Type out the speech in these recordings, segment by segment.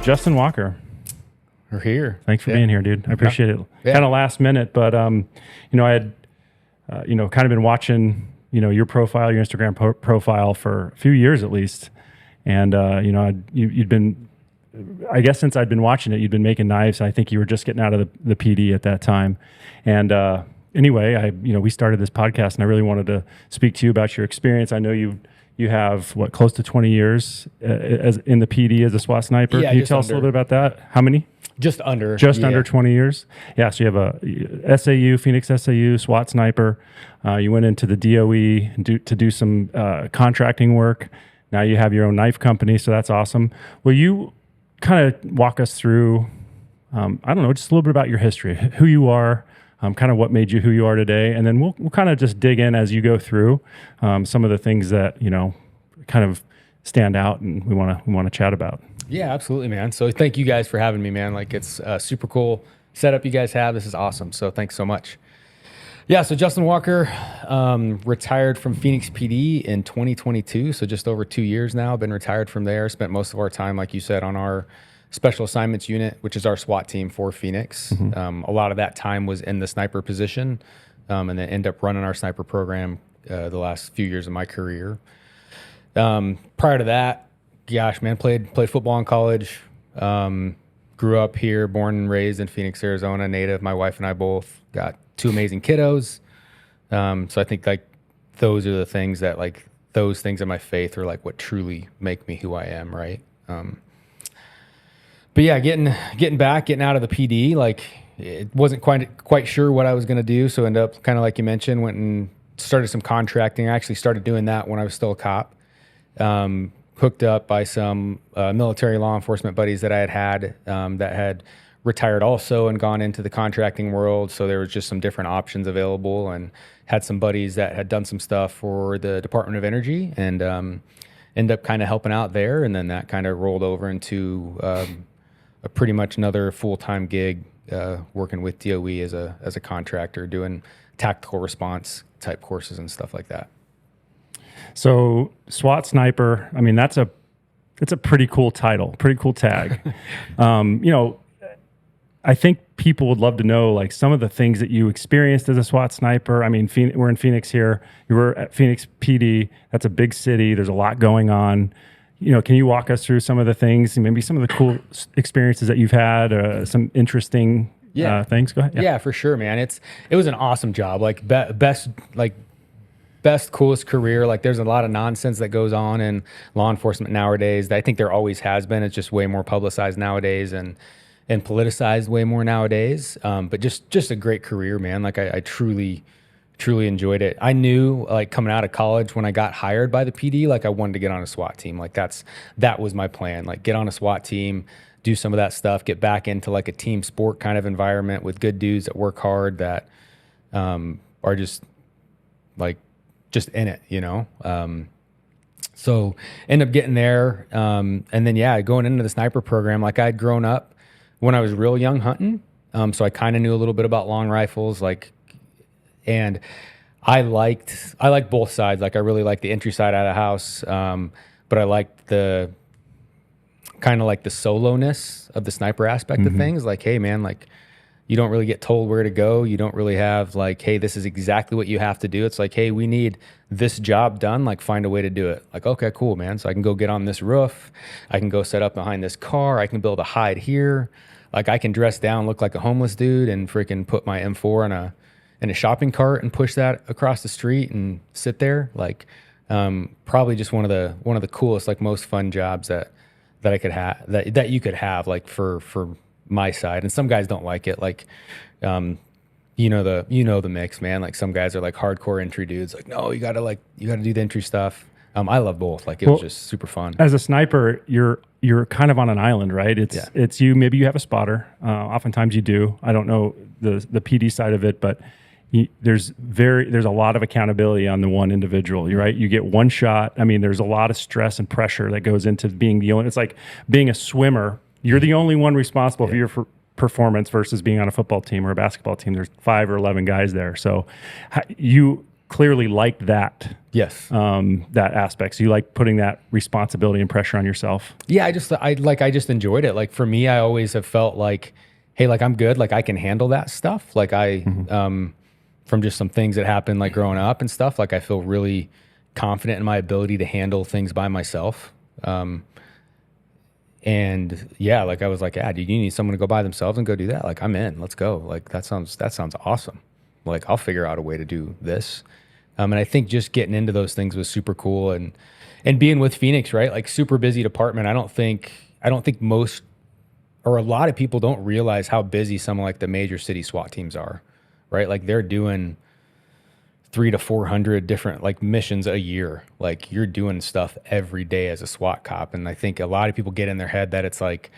Justin Walker. We're here. Thanks for being here, dude. I appreciate it. Yeah. Kind of last minute, but I had kind of been watching your profile, your Instagram profile for a few years at least, and you'd been, I guess since I'd been watching it, you'd been making knives. I think you were just getting out of the PD at that time, and anyway, we started this podcast, and I really wanted to speak to you about your experience. I know you have close to 20 years as in the PD as a SWAT sniper. Yeah, Can you tell us a little bit about that? How many? Just under 20 years. Yeah. So you have a SAU, Phoenix SAU, SWAT sniper. You went into the DOE to do some contracting work. Now you have your own knife company. So that's awesome. Will you kind of walk us through, just a little bit about your history, who you are, kind of what made you who you are today. And then we'll kind of just dig in as you go through some of the things that, kind of stand out and we want to chat about. Yeah, absolutely, man. So thank you guys for having me, man. It's a super cool setup you guys have. This is awesome. So thanks so much. Yeah, so Justin Walker retired from Phoenix PD in 2022. So just over 2 years now. Been retired from there. Spent most of our time, like you said, on our special assignments unit, which is our SWAT team for Phoenix. Mm-hmm. A lot of that time was in the sniper position, and then ended up running our sniper program the last few years of my career. Prior to that, gosh, man, played football in college. Grew up here, born and raised in Phoenix, Arizona, native. My wife and I both got 2 amazing kiddos. So I think those are the things that those things in my faith are what truly make me who I am, right? But yeah, getting out of the PD, it wasn't quite sure what I was going to do. So ended up kind of like you mentioned, went and started some contracting. I actually started doing that when I was still a cop. Hooked up by some military law enforcement buddies that I had that had retired also and gone into the contracting world. So there was just some different options available, and had some buddies that had done some stuff for the Department of Energy, and ended up kind of helping out there. And then that kind of rolled over into a pretty much another full-time gig working with DOE as a contractor, doing tactical response type courses and stuff like that. So SWAT sniper, it's a pretty cool title, pretty cool tag. I think people would love to know some of the things that you experienced as a SWAT sniper. We're in Phoenix here. You were at Phoenix PD. That's a big city. There's a lot going on. Can you walk us through some of the things, maybe some of the cool experiences that you've had, some interesting things? Go ahead. Yeah, for sure, man. It was an awesome job. Best, coolest career. There's a lot of nonsense that goes on in law enforcement nowadays. I think there always has been. It's just way more publicized nowadays and politicized way more nowadays. But just a great career, man. I truly enjoyed it. I knew coming out of college when I got hired by the PD, I wanted to get on a SWAT team. That was my plan. Get on a SWAT team, do some of that stuff, get back into a team sport kind of environment with good dudes that work hard, that are just in it, So end up getting there. And then, going into the sniper program, I'd grown up when I was real young hunting. So I kind of knew a little bit about long rifles, and I liked both sides. I really liked the entry side out of the house. But I liked the kind of the solo-ness of the sniper aspect of things. Hey man, you don't really get told where to go. You don't really have hey, this is exactly what you have to do. It's hey, we need this job done. Find a way to do it. Okay, cool, man. So I can go get on this roof. I can go set up behind this car. I can build a hide here. I can dress down, look like a homeless dude, and freaking put my M4 in a shopping cart and push that across the street and sit there. Probably just one of the coolest, most fun jobs that I could have, that you could have, for my side. And some guys don't like it. The mix, man. Some guys are hardcore entry dudes. No, you gotta do the entry stuff. I love both. It was just super fun. As a sniper, you're kind of on an island, right? It's you. Maybe you have a spotter. Oftentimes you do. I don't know the PD side of it, but there's a lot of accountability on the one individual. Right? You get one shot. There's a lot of stress and pressure that goes into being the only. It's like being a swimmer. You're the only one responsible for your performance versus being on a football team or a basketball team. There's 5 or 11 guys there. So you clearly liked that. Yes. That aspect. So you like putting that responsibility and pressure on yourself. Yeah, I just enjoyed it. Like for me, I always have felt like, hey, like I'm good. Like I can handle that stuff. Like from just some things that happened like growing up and stuff, like I feel really confident in my ability to handle things by myself. And yeah, like I was like, yeah, dude, you need someone to go by themselves and go do that. Like I'm in, let's go. Like that sounds awesome. Like I'll figure out a way to do this. And I think just getting into those things was super cool, and being with Phoenix, right? Like super busy department. I don't think most or a lot of people don't realize how busy some of like the major city SWAT teams are, right? Like they're doing 300 to 400 different like missions a year. Like you're doing stuff every day as a SWAT cop. And I think a lot of people get in their head that it's like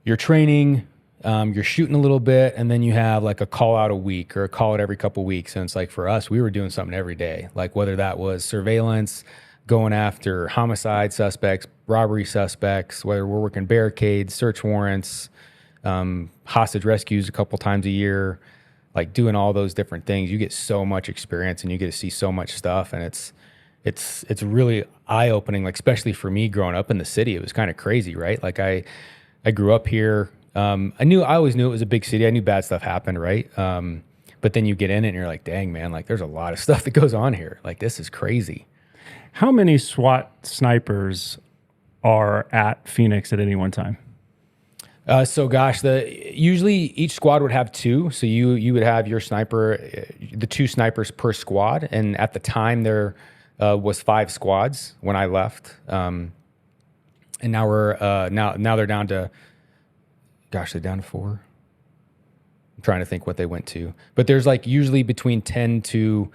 you're training, you're shooting a little bit, and then you have like a call out a week or a call out every couple of weeks. And it's like for us, we were doing something every day, like whether that was surveillance, going after homicide suspects, robbery suspects, whether we're working barricades, search warrants, hostage rescues a couple times a year, like doing all those different things. You get so much experience and you get to see so much stuff. And it's really eye opening, like especially for me growing up in the city. It was kind of crazy, right? Like I grew up here. I always knew it was a big city. I knew bad stuff happened, right? But then you get in it and you're like, dang, man, like there's a lot of stuff that goes on here. Like this is crazy. How many SWAT snipers are at Phoenix at any one time? So gosh, usually each squad would have two. So you would have your sniper, the two snipers per squad. And at the time there was 5 squads when I left. And now we're now they're down to, gosh, they're down to 4. I'm trying to think what they went to, but there's like usually between 10 to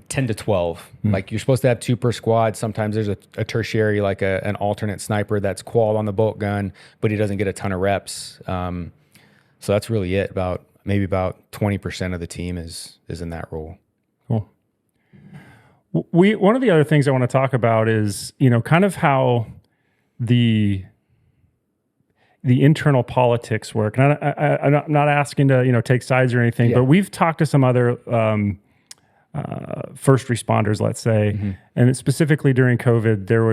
12. Like you're supposed to have 2 per squad. Sometimes there's a tertiary, like an alternate sniper that's qualled on the bolt gun, but he doesn't get a ton of reps. So that's really it. Maybe about 20% of the team is in that role. Cool. One of the other things I want to talk about is, kind of how the internal politics work. And I'm not asking to, take sides or anything, but we've talked to some other first responders, let's say, and specifically during COVID, there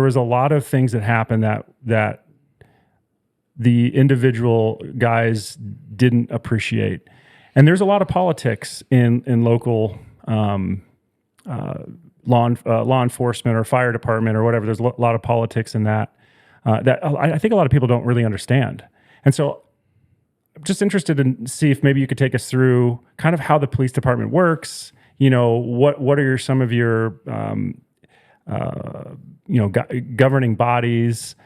was a lot of things that happened that the individual guys didn't appreciate, and there's a lot of politics in local law enforcement or fire department or whatever. There's a lot of politics in that that I think a lot of people don't really understand, and so. Just interested in see if maybe you could take us through kind of how the police department works. What are some of your governing bodies,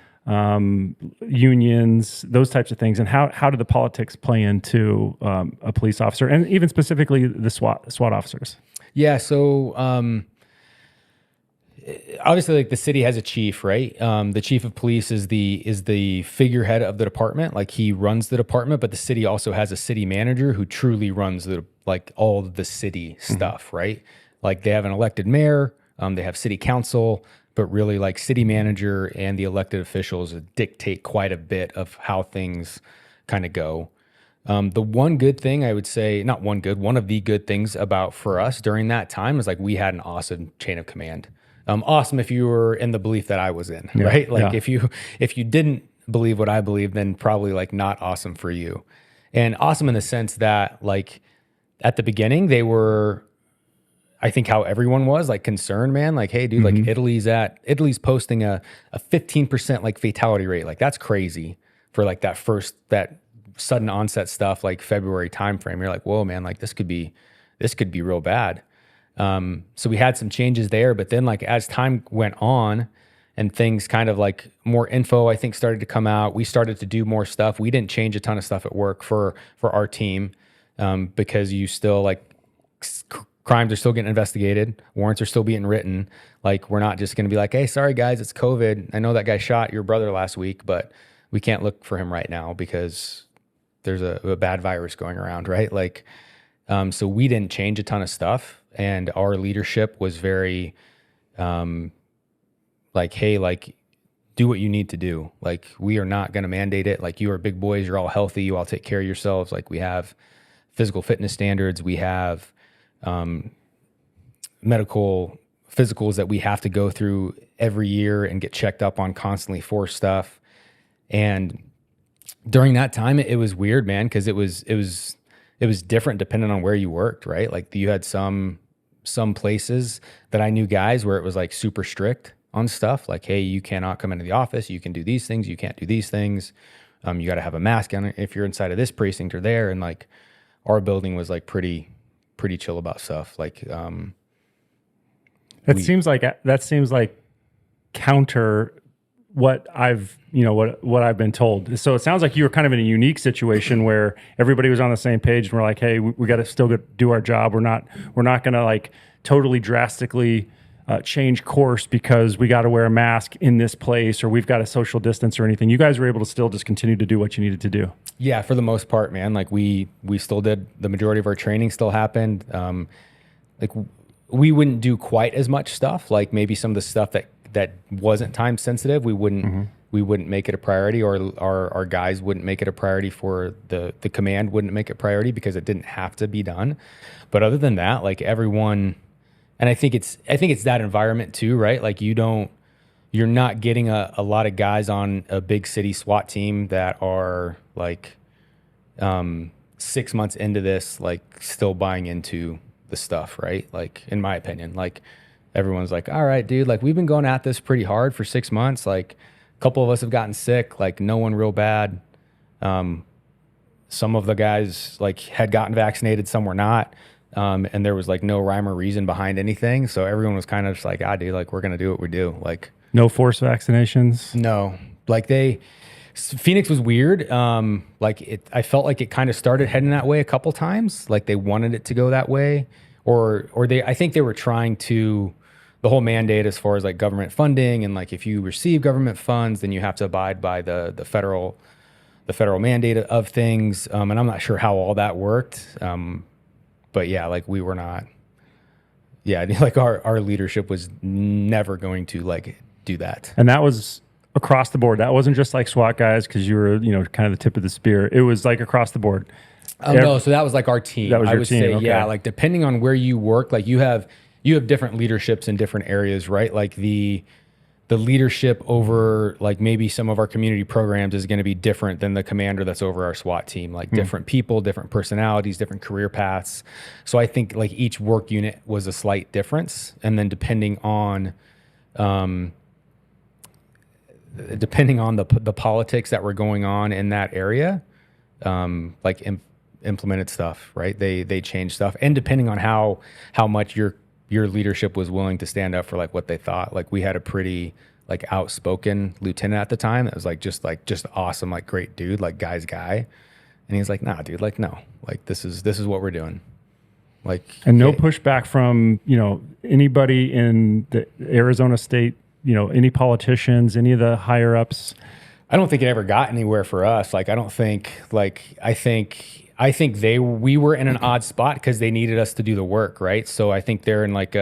unions, those types of things, and how do the politics play into a police officer, and even specifically the SWAT officers? Yeah. So obviously, like the city has a chief, right? The chief of police is the figurehead of the department. Like he runs the department, but the city also has a city manager who truly runs all of the city stuff, right? Like they have an elected mayor, they have city council, but really like city manager and the elected officials dictate quite a bit of how things kind of go. The one good thing I would say, one of the good things about for us during that time is like we had an awesome chain of command. Awesome if you were in the belief that I was in, right? Like if you didn't believe what I believe, then probably like not awesome for you. And awesome in the sense that like at the beginning they were, I think how everyone was like concerned, man, like, hey dude, like Italy's posting a 15% like fatality rate. Like that's crazy for like that sudden onset stuff, like February timeframe. You're like, whoa man, like this could be real bad. So we had some changes there, but then like as time went on and things kind of like more info, I think started to come out, we started to do more stuff. We didn't change a ton of stuff at work for our team, because you still like crimes are still getting investigated. Warrants are still being written. Like we're not just going to be like, hey, sorry guys, it's COVID. I know that guy shot your brother last week, but we can't look for him right now because there's a bad virus going around. Right. Like, so we didn't change a ton of stuff. And our leadership was very, like, hey, like, do what you need to do. Like, we are not going to mandate it. Like, you are big boys. You're all healthy. You all take care of yourselves. Like, we have physical fitness standards. We have medical physicals that we have to go through every year and get checked up on constantly for stuff. And during that time, it was weird, man, because it was different depending on where you worked, right? Like you had some places that I knew guys where it was like super strict on stuff, like, hey, you cannot come into the office, you can do these things, you can't do these things. You got to have a mask on if you're inside of this precinct or there. And like our building was like pretty chill about stuff. Like that seems like counter what I've been told. So it sounds like you were kind of in a unique situation where everybody was on the same page and we're like, hey, we got to still do our job. We're not going to like totally drastically change course because we got to wear a mask in this place or we've got a social distance or anything. You guys were able to still just continue to do what you needed to do. Yeah, for the most part, man. Like we still did, the majority of our training still happened. Like we wouldn't do quite as much stuff. Like maybe some of the stuff that wasn't time sensitive, we wouldn't make it a priority, or our guys wouldn't make it a priority, for the command wouldn't make it priority because it didn't have to be done. But other than that, like everyone, and I think it's that environment too, right? Like you're not getting a lot of guys on a big city SWAT team that are like 6 months into this, like still buying into the stuff, right? Like in my opinion, like everyone's like, all right, dude, like we've been going at this pretty hard for 6 months. Like a couple of us have gotten sick, like no one real bad. Some of the guys like had gotten vaccinated, some were not. And there was like no rhyme or reason behind anything. So everyone was kind of just like, dude, like we're going to do what we do. Like no forced vaccinations. No, like Phoenix was weird. I felt like it kind of started heading that way a couple times. Like they wanted it to go that way, or I think they were trying to, the whole mandate as far as like government funding, and like if you receive government funds, then you have to abide by the federal mandate of things. And I'm not sure how all that worked. But yeah, like we were not, like our leadership was never going to like do that. And that was across the board. That wasn't just like SWAT guys because you were, kind of the tip of the spear. It was like across the board. No, so that was like our team. That was your team. Say, okay. Yeah, like depending on where you work, like you have different leaderships in different areas, right? Like the leadership over like maybe some of our community programs is going to be different than the commander that's over our SWAT team. Like different people, different personalities, different career paths. So I think like each work unit was a slight difference, and then depending on the politics that were going on in that area, like implemented stuff, right? They changed stuff, and depending on how much your leadership was willing to stand up for like what they thought. Like we had a pretty like outspoken lieutenant at the time that was just awesome, like great dude, like guy's guy, and he's like, nah, dude, like no, like this is what we're doing. Like, and no pushback from anybody in the Arizona state. Any politicians, any of the higher ups? I don't think it ever got anywhere for us. Like, I don't think, like, I think we were in an odd spot because they needed us to do the work, right? So I think they're in like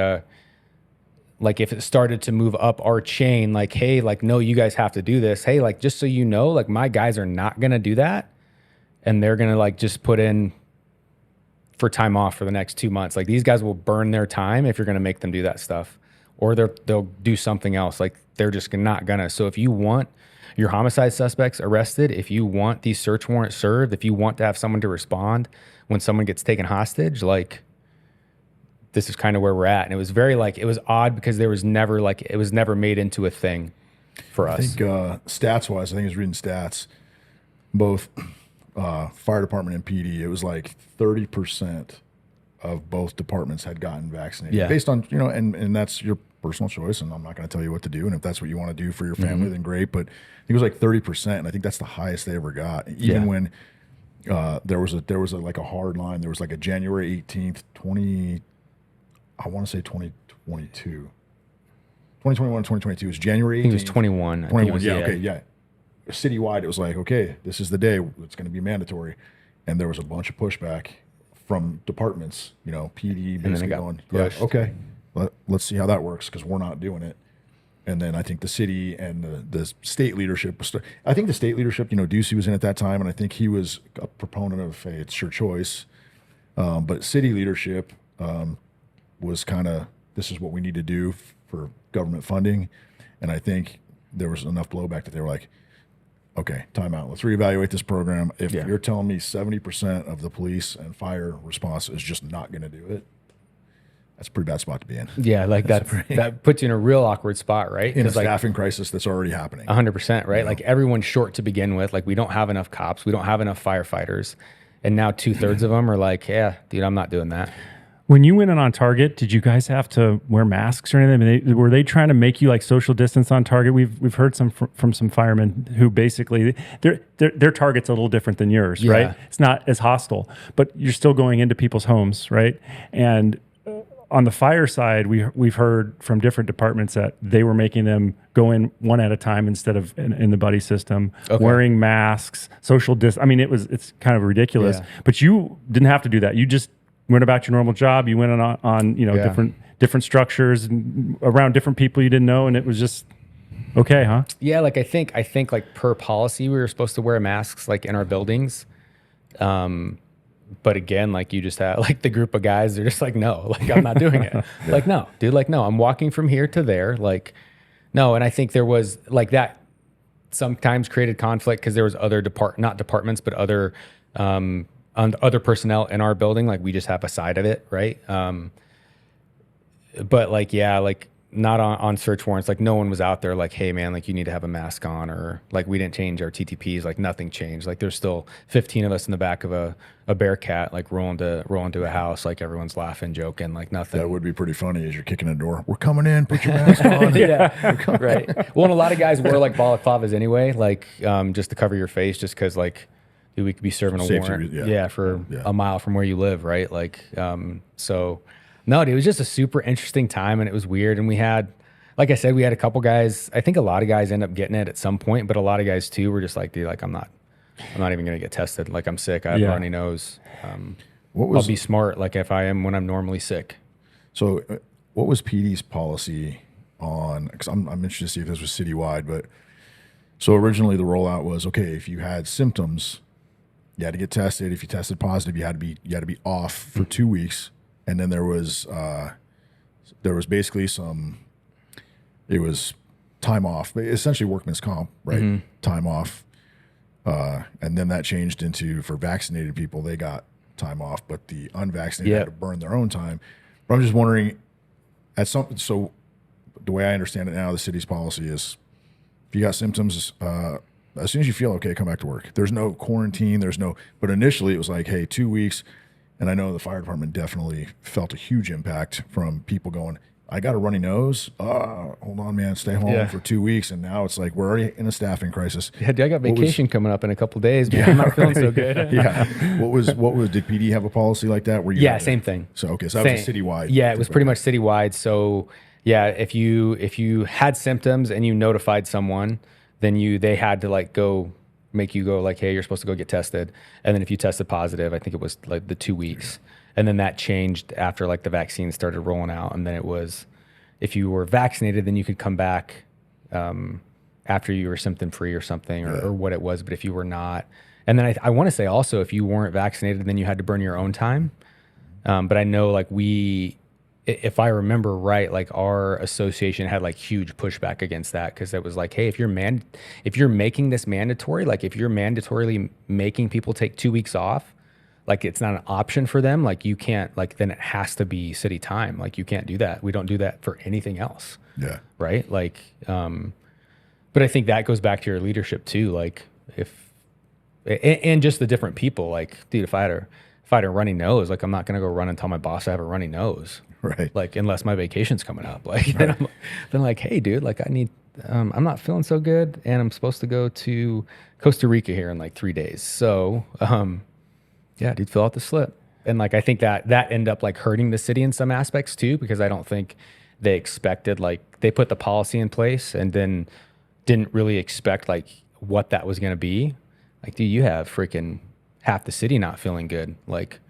if it started to move up our chain, like, hey, like, no, you guys have to do this. Hey, like, just so you know, like my guys are not going to do that. And they're going to like just put in for time off for the next 2 months. Like these guys will burn their time if you're going to make them do that stuff. Or they'll do something else. Like they're just not gonna. So if you want your homicide suspects arrested, if you want these search warrants served, if you want to have someone to respond when someone gets taken hostage, like this is kind of where we're at. And it was very it was odd because it was never made into a thing for us. I think stats wise, I think I was reading stats, both fire department and PD, it was like 30% of both departments had gotten vaccinated based on, and that's your personal choice, and I'm not going to tell you what to do. And if that's what you want to do for your family, then great. But I think it was like 30%, and I think that's the highest they ever got. Even when there was a hard line. There was like a January 18th, 2022. 2021, 2022. It was January 18th. I think it was 21. 21, yeah. Citywide, it was like, okay, this is the day. It's going to be mandatory. And there was a bunch of pushback from departments, PD basically going, okay, let's see how that works because we're not doing it. And then I think the city and the state leadership, I think the state leadership, Ducey was in at that time, and I think he was a proponent of, hey, it's your choice. But city leadership, was kind of, this is what we need to do for government funding. And I think there was enough blowback that they were like, okay, time out. Let's reevaluate this program. If you're telling me 70% of the police and fire response is just not going to do it, that's a pretty bad spot to be in. Yeah, like that puts you in a real awkward spot, right? In a staffing crisis that's already happening. 100%, right? Like everyone's short to begin with. Like we don't have enough cops. We don't have enough firefighters. And now 2/3 of them are like, yeah, dude, I'm not doing that. When you went in on target, did you guys have to wear masks or anything? I mean, were they trying to make you like social distance on target? We've heard from some firemen who basically their target's a little different than yours, right? It's not as hostile, but you're still going into people's homes, right? And on the fire side, we've heard from different departments that they were making them go in one at a time instead of in the buddy system, wearing masks, social distance. I mean, it's kind of ridiculous, but you didn't have to do that. You just went about your normal job. You went on different structures and around different people you didn't know, and it was just okay, huh? Yeah, like I think like per policy we were supposed to wear masks like in our buildings. But again, like you just had like the group of guys, they're just like, no, like I'm not doing it. Like, no, dude, like, no, I'm walking from here to there. Like, no. And I think there was like that sometimes created conflict because there was other not departments, but other personnel in our building. Like we just have a side of it. Right. But like, yeah, like not on search warrants. Like no one was out there like, hey man, like you need to have a mask on, or like we didn't change our TTPs. Like nothing changed. Like there's still 15 of us in the back of a Bearcat, like rolling to a house. Like everyone's laughing, joking, like nothing. That would be pretty funny as you're kicking a door. We're coming in, put your mask on. Yeah. Right. Well, and a lot of guys wore like balaclavas anyway, like just to cover your face, just cause like, dude, we could be serving a warrant for a mile from where you live. Right. Like, so no, dude, it was just a super interesting time and it was weird. And we had, like I said, we had a couple guys, I think a lot of guys end up getting it at some point, but a lot of guys too were just like, dude, like I'm not even going to get tested. Like I'm sick. I have a runny nose. I'll be smart. Like if I am when I'm normally sick. So what was PD's policy on, because I'm interested to see if this was citywide, but so originally the rollout was, okay, if you had symptoms, you had to get tested. If you tested positive, you had to be off for 2 weeks. And then there was basically it was time off, essentially workman's comp, right? Mm-hmm. Time off. And then that changed into, for vaccinated people, they got time off, but the unvaccinated had to burn their own time. But I'm just wondering, so the way I understand it now, the city's policy is if you got symptoms, as soon as you feel okay, come back to work. There's no quarantine, but initially it was like, hey, 2 weeks. And I know the fire department definitely felt a huge impact from people going, I got a runny nose. Hold on, man, stay home for 2 weeks. And now it's like, we're already in a staffing crisis. Yeah, dude, I got vacation coming up in a couple of days, man. I'm not feeling so good. Did PD have a policy like that? Same thing. So that was a citywide. Yeah, it was pretty much citywide. So yeah, if you had symptoms and you notified someone, then they had to like make you go like, hey, you're supposed to go get tested. And then if you tested positive, I think it was like the 2 weeks. And then that changed after like the vaccine started rolling out. And then it was, if you were vaccinated, then you could come back after you were symptom free or something or what it was. But if you were not, and then I want to say also, if you weren't vaccinated, then you had to burn your own time. But I know like if I remember right, like our association had like huge pushback against that because it was like, hey, if you're making this mandatory, like if you're mandatorily making people take 2 weeks off, like it's not an option for them, like you can't, like then it has to be city time. Like you can't do that. We don't do that for anything else. Yeah. Right. Like, but I think that goes back to your leadership too. Like and just the different people, like, dude, if I had a runny nose, like I'm not going to go run and tell my boss I have a runny nose. Right. Like, unless my vacation's coming up. Like, then like, hey, dude, like I need, I'm not feeling so good and I'm supposed to go to Costa Rica here in like 3 days. So, yeah, dude, fill out the slip. And like, I think that ended up like hurting the city in some aspects too, because I don't think they expected, like they put the policy in place and then didn't really expect like what that was going to be. Like, dude, you have freaking half the city not feeling good. Like,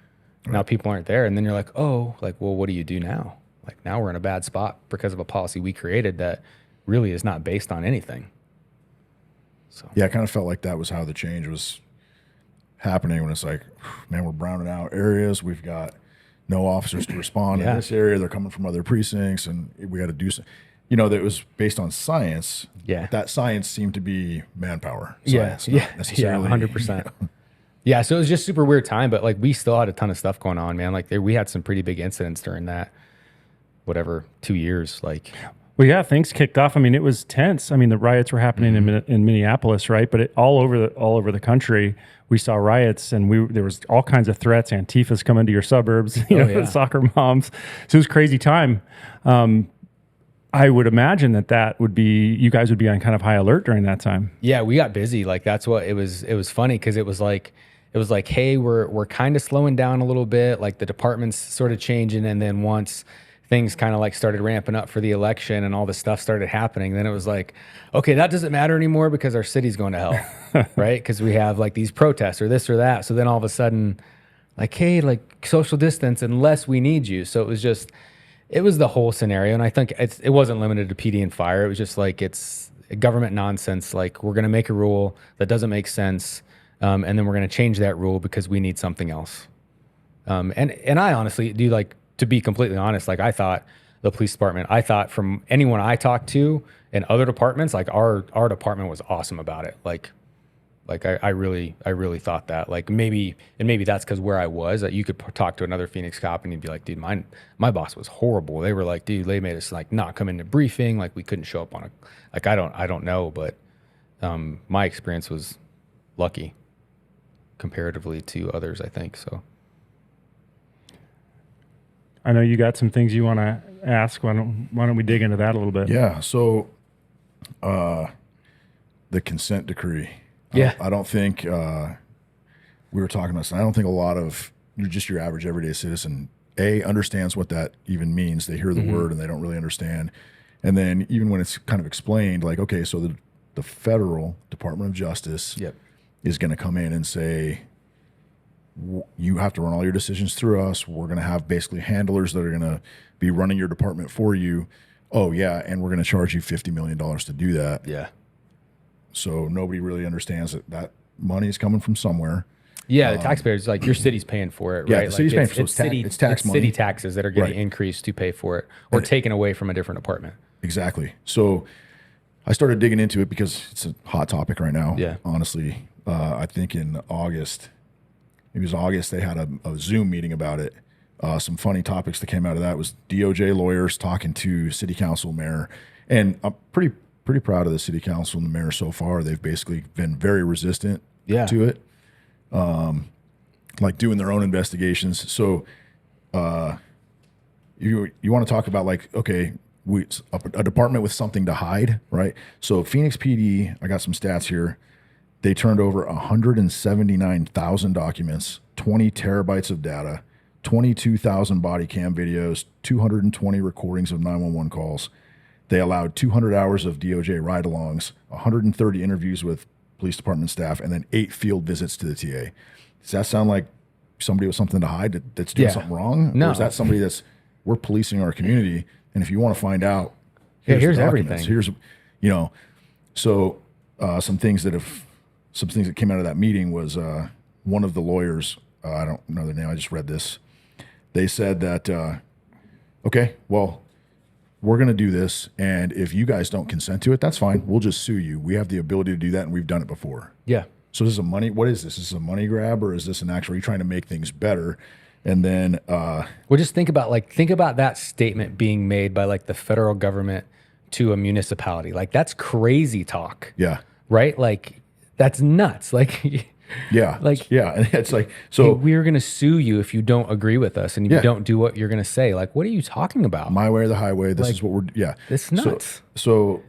now people aren't there. And then you're like, oh, like, well, what do you do now? Like now we're in a bad spot because of a policy we created that really is not based on anything. So yeah, I kind of felt like that was how the change was happening when it's like, man, we're browning out areas. We've got no officers to respond in this area. They're coming from other precincts, and we got to do some. That it was based on science. Yeah. But that science seemed to be manpower. Science, not necessarily. 100%. Yeah. So it was just super weird time, but like we still had a ton of stuff going on, man. Like we had some pretty big incidents during that, 2 years. Like, well, yeah, things kicked off. I mean, it was tense. I mean, the riots were happening in Minneapolis, right? But all over the country, we saw riots, and there was all kinds of threats. Antifa's coming to your suburbs, soccer moms. So it was a crazy time. I would imagine that would be, you guys would be on kind of high alert during that time. Yeah, we got busy. Like that's what it was. It was funny because it was like, hey, we're kind of slowing down a little bit. Like the department's sort of changing, and then once things kind of like started ramping up for the election and all this stuff started happening, then it was like, okay, that doesn't matter anymore because our city's going to hell, right? Because we have like these protests or this or that. So then all of a sudden, like, hey, like social distance unless we need you. So it was the whole scenario. And I think it wasn't limited to PD and fire. It was just like, it's government nonsense. Like we're going to make a rule that doesn't make sense. And then we're going to change that rule because we need something else. And I honestly do, like, to be completely honest, like I thought the police department, from anyone I talked to in other departments, like our department was awesome about it. Like I really thought that, like maybe that's because where I was, that you could talk to another Phoenix cop and he'd be like, dude, my boss was horrible. They were like, dude, they made us like not come into briefing. Like we couldn't show up on I don't know. But my experience was lucky comparatively to others, I think. So I know you got some things you want to ask. Why don't we dig into that a little bit? Yeah. So, the consent decree. Yeah. I don't think we were talking about this. I don't think a lot of just your average everyday citizen understands what that even means. They hear the word and they don't really understand. And then even when it's kind of explained, like, okay, so the federal Department of Justice is going to come in and say, you have to run all your decisions through us. We're going to have basically handlers that are going to be running your department for you. Oh, yeah, and we're going to charge you $50 million to do that. Yeah. So nobody really understands that money is coming from somewhere. Yeah, the taxpayers, like your city's paying for it, right? Yeah, the city's paying for it. It's tax money. City taxes that are getting increased to pay for it or taken away from a different department. Exactly. So I started digging into it because it's a hot topic right now. Yeah. Honestly, I think in August, they had a Zoom meeting about it. Some funny topics that came out of that was DOJ lawyers talking to city council, mayor, and I'm pretty proud of the city council and the mayor so far. They've basically been very resistant to it, like doing their own investigations. So you want to talk about, like, okay, a department with something to hide, right? So Phoenix PD, I got some stats here. They turned over 179,000 documents, 20 terabytes of data, 22,000 body cam videos, 220 recordings of 911 calls. They allowed 200 hours of DOJ ride-alongs, 130 interviews with police department staff, and then 8 field visits to the TA. Does that sound like somebody with something to hide that's doing something wrong? No. Or is that somebody we're policing our community, and if you want to find out, here's everything. Here's, so some things that came out of that meeting was one of the lawyers, I don't know their name, I just read this. They said that, okay, well, we're going to do this, and if you guys don't consent to it, that's fine. We'll just sue you. We have the ability to do that, and we've done it before. Yeah. So this is what is this? Is this a money grab, or is this are you trying to make things better? And then, well, just think about that statement being made by like the federal government to a municipality. Like that's crazy talk. Yeah. Right? Like that's nuts. Like, yeah. Like, yeah. And it's like, so hey, we're going to sue you if you don't agree with us and if you don't do what you're going to say. Like, what are you talking about? My way or the highway. This is what we're, It's nuts. So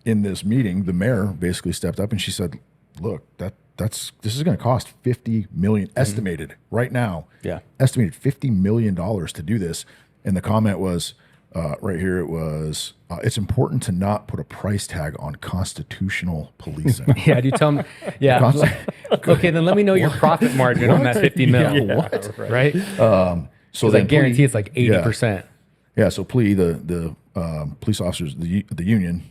in this meeting, the mayor basically stepped up and she said, look, this is going to cost $50 million estimated right now. Yeah. Estimated $50 million to do this. And the comment was, right here, it was, it's important to not put a price tag on constitutional policing. Yeah, do you tell them? Yeah. Okay, then let me know your profit margin on that 50 mil. Yeah, what? Right? So I guarantee it's like 80%. Yeah. So PLEA, the police officers, the union,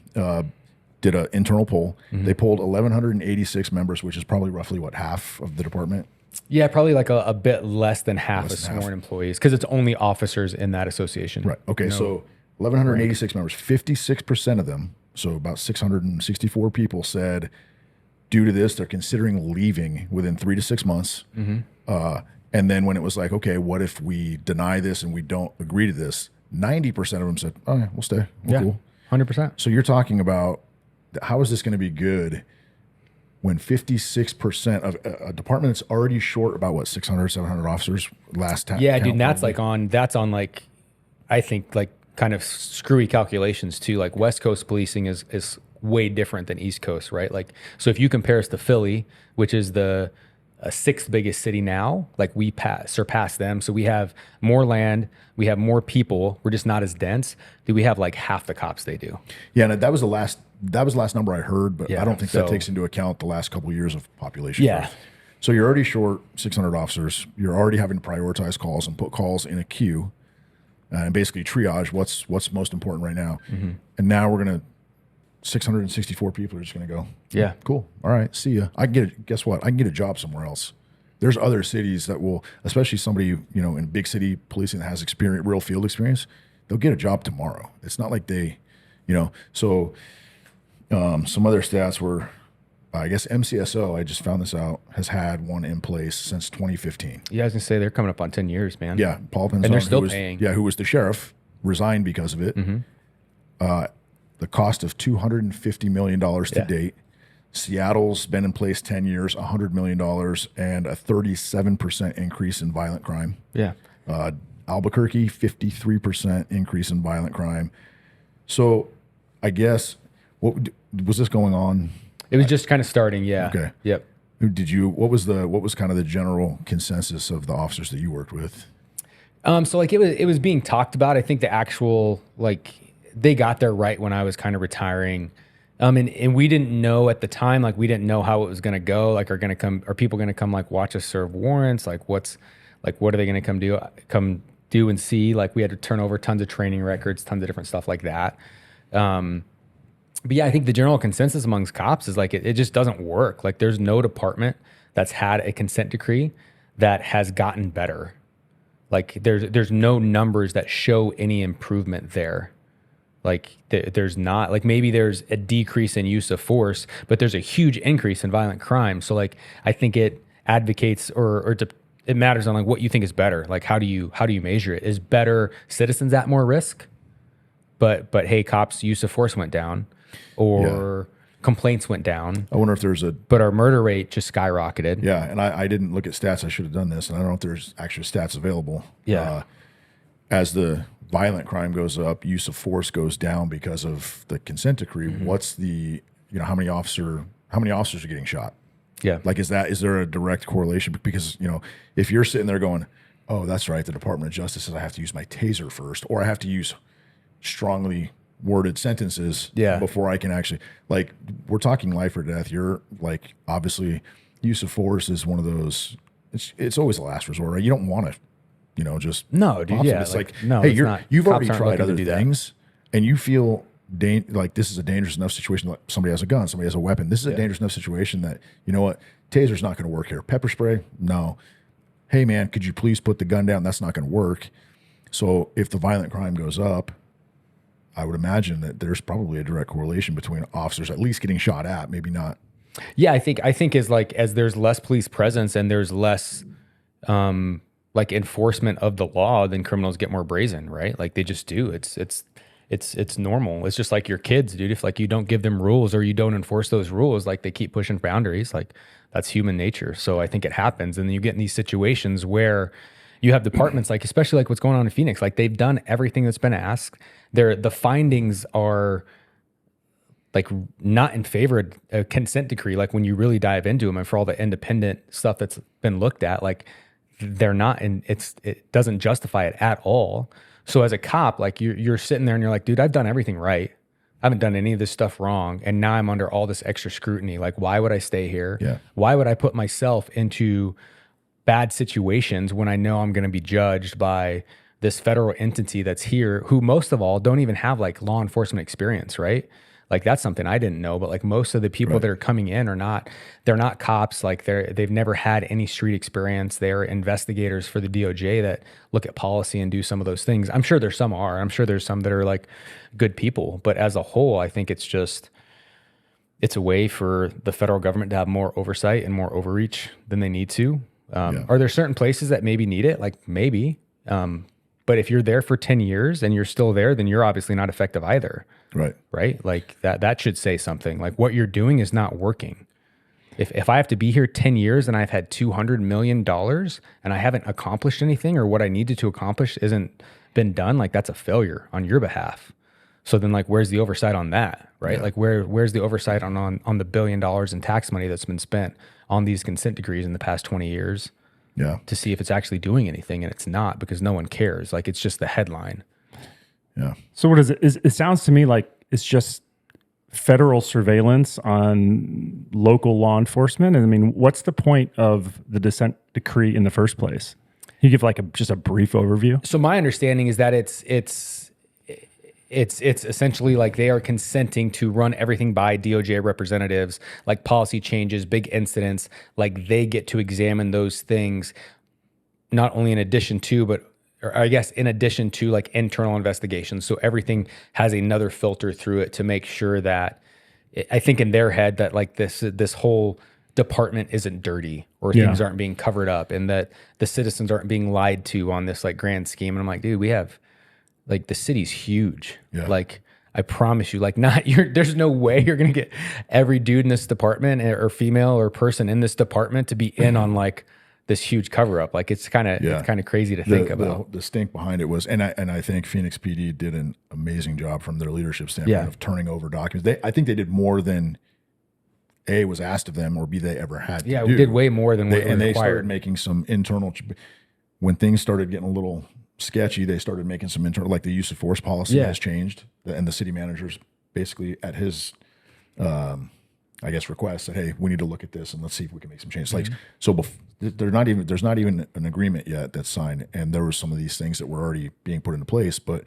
did an internal poll. They polled 1,186 members, which is probably roughly half of the department. Yeah, probably like a bit less than half Less of than sworn employees because it's only officers in that association. Right. Okay. So 1,186 members, 56% of them, so about 664 people said, due to this, they're considering leaving within 3 to 6 months. And then when it was like, okay, what if we deny this and we don't agree to this? 90% of them said, "Oh, yeah, we'll stay. We're cool." 100%. So you're talking about how is this going to be good when 56% of a department that's already short about what 600, 700 officers last time? Yeah, dude, and that's on like, I think like kind of screwy calculations too. Like West Coast policing is way different than East Coast, right? Like, so if you compare us to Philly, which is the sixth biggest city now, like we surpass them. So we have more land, we have more people. We're just not as dense. Do we have like half the cops they do? Yeah, and that was the last number I heard, but Yeah, I don't think that takes into account the last couple of years of population growth. So you're already short 600 officers. You're already having to prioritize calls and put calls in a queue and basically triage what's most important right now. And now we're going to 664 people are just going to go, Yeah. cool. All right, see ya. Guess what? I can get a job somewhere else. There's other cities that will, especially somebody, in big city policing that has experience, real field experience, they'll get a job tomorrow. It's not like they, so some other stats were, I guess MCSO, I just found this out, has had one in place since 2015. Yeah, I was gonna say they're coming up on 10 years, man. Yeah, Paul Penzone, and they're still paying. Yeah, who was the sheriff, resigned because of it. The cost of $250 million to date. Seattle's been in place 10 years, $100 million, and a 37% increase in violent crime. Yeah. Albuquerque, 53% increase in violent crime. So I guess, what was this going on? It was just kind of starting, yeah. Okay. Yep. What was kind of the general consensus of the officers that you worked with? So like it was being talked about. I think the actual, like, they got there right when I was kind of retiring. And we didn't know at the time, like we didn't know how it was going to go. Like, are people going to come like watch us serve warrants? Like what are they going to come do and see? Like we had to turn over tons of training records, tons of different stuff like that. But yeah, I think the general consensus amongst cops is like, it just doesn't work. Like there's no department that's had a consent decree that has gotten better. Like there's no numbers that show any improvement there. Like there's not, like maybe there's a decrease in use of force, but there's a huge increase in violent crime. So like, I think it advocates it matters on like what you think is better. Like how do you measure it? Is better citizens at more risk? But hey, cops' use of force went down, or complaints went down. I wonder if there's but our murder rate just skyrocketed. Yeah, and I didn't look at stats. I should have done this, and I don't know if there's actual stats available. Yeah. As the violent crime goes up, use of force goes down because of the consent decree. What's the, how many officers are getting shot? Yeah. Like, is there a direct correlation? Because, if you're sitting there going, oh, that's right, the Department of Justice says I have to use my taser first, or I have to use strongly worded sentences before I can actually, like, we're talking life or death. You're like, obviously use of force is one of those, it's always a last resort, right? You don't want to, just no, dude. Yeah, it's like no, hey, it's not. You've Cops already aren't tried looking to other do that. things, and you feel like this is a dangerous enough situation. Like somebody has a gun, somebody has a weapon. This is a dangerous enough situation that what, taser's not going to work here. Pepper spray, no. Hey man, could you please put the gun down? That's not going to work. So if the violent crime goes up, I would imagine that there's probably a direct correlation between officers at least getting shot at, maybe not. Yeah, I think as there's less police presence and there's less like enforcement of the law, then criminals get more brazen, right? Like they just do. It's normal. It's just like your kids, dude. If like you don't give them rules or you don't enforce those rules, like they keep pushing boundaries. Like that's human nature. So I think it happens, and then you get in these situations where you have departments like, especially like what's going on in Phoenix, like they've done everything that's been asked. The findings are like not in favor of a consent decree. Like when you really dive into them, and for all the independent stuff that's been looked at, like they're not, and it doesn't justify it at all. So as a cop, like you're sitting there and you're like, dude, I've done everything right. I haven't done any of this stuff wrong. And now I'm under all this extra scrutiny. Like, why would I stay here? Yeah. Why would I put myself into bad situations when I know I'm going to be judged by this federal entity that's here, who most of all don't even have like law enforcement experience, right? Like that's something I didn't know, but like most of the people that are coming in they're not cops. Like they've never had any street experience. They're investigators for the DOJ that look at policy and do some of those things. I'm sure there's some are. I'm sure there's some that are like good people, but as a whole, I think it's a way for the federal government to have more oversight and more overreach than they need to. Are there certain places that maybe need it? Like maybe, but if you're there for 10 years and you're still there, then you're obviously not effective either. Right. Like that should say something. Like what you're doing is not working. If I have to be here 10 years and I've had $200 million and I haven't accomplished anything, or what I needed to accomplish isn't been done, like that's a failure on your behalf. So then like, where's the oversight on that? Right. Like where's the oversight on the $1 billion in tax money that's been spent on these consent decrees in the past 20 years? Yeah. To see if it's actually doing anything, and it's not, because no one cares. Like it's just the headline. Yeah. So what is it? It sounds to me like it's just federal surveillance on local law enforcement. And I mean, what's the point of the consent decree in the first place? Can you give like just a brief overview? So my understanding is that it's essentially like they are consenting to run everything by DOJ representatives, like policy changes, big incidents, like they get to examine those things, not only in addition to, but or I guess in addition to like internal investigations. So everything has another filter through it to make sure that I think in their head that like this whole department isn't dirty, or things aren't being covered up, and that the citizens aren't being lied to on this like grand scheme. And I'm like, dude, we have like the city's huge. Yeah. Like I promise you, like there's no way you're going to get every dude in this department or female or person in this department to be in on like this huge cover up. Like it's kind of crazy to think about. The stink behind it was, and I think Phoenix PD did an amazing job from their leadership standpoint of turning over documents. I think they did more than A, was asked of them, or B, they ever had to do. We did way more than what was they required. started making some internal, when things started getting a little sketchy, they started making some internal, like the use of force policy has changed, and the city manager's basically at his I guess request said, hey, we need to look at this and let's see if we can make some changes. Like so there's not even an agreement yet that's signed, and there were some of these things that were already being put into place, but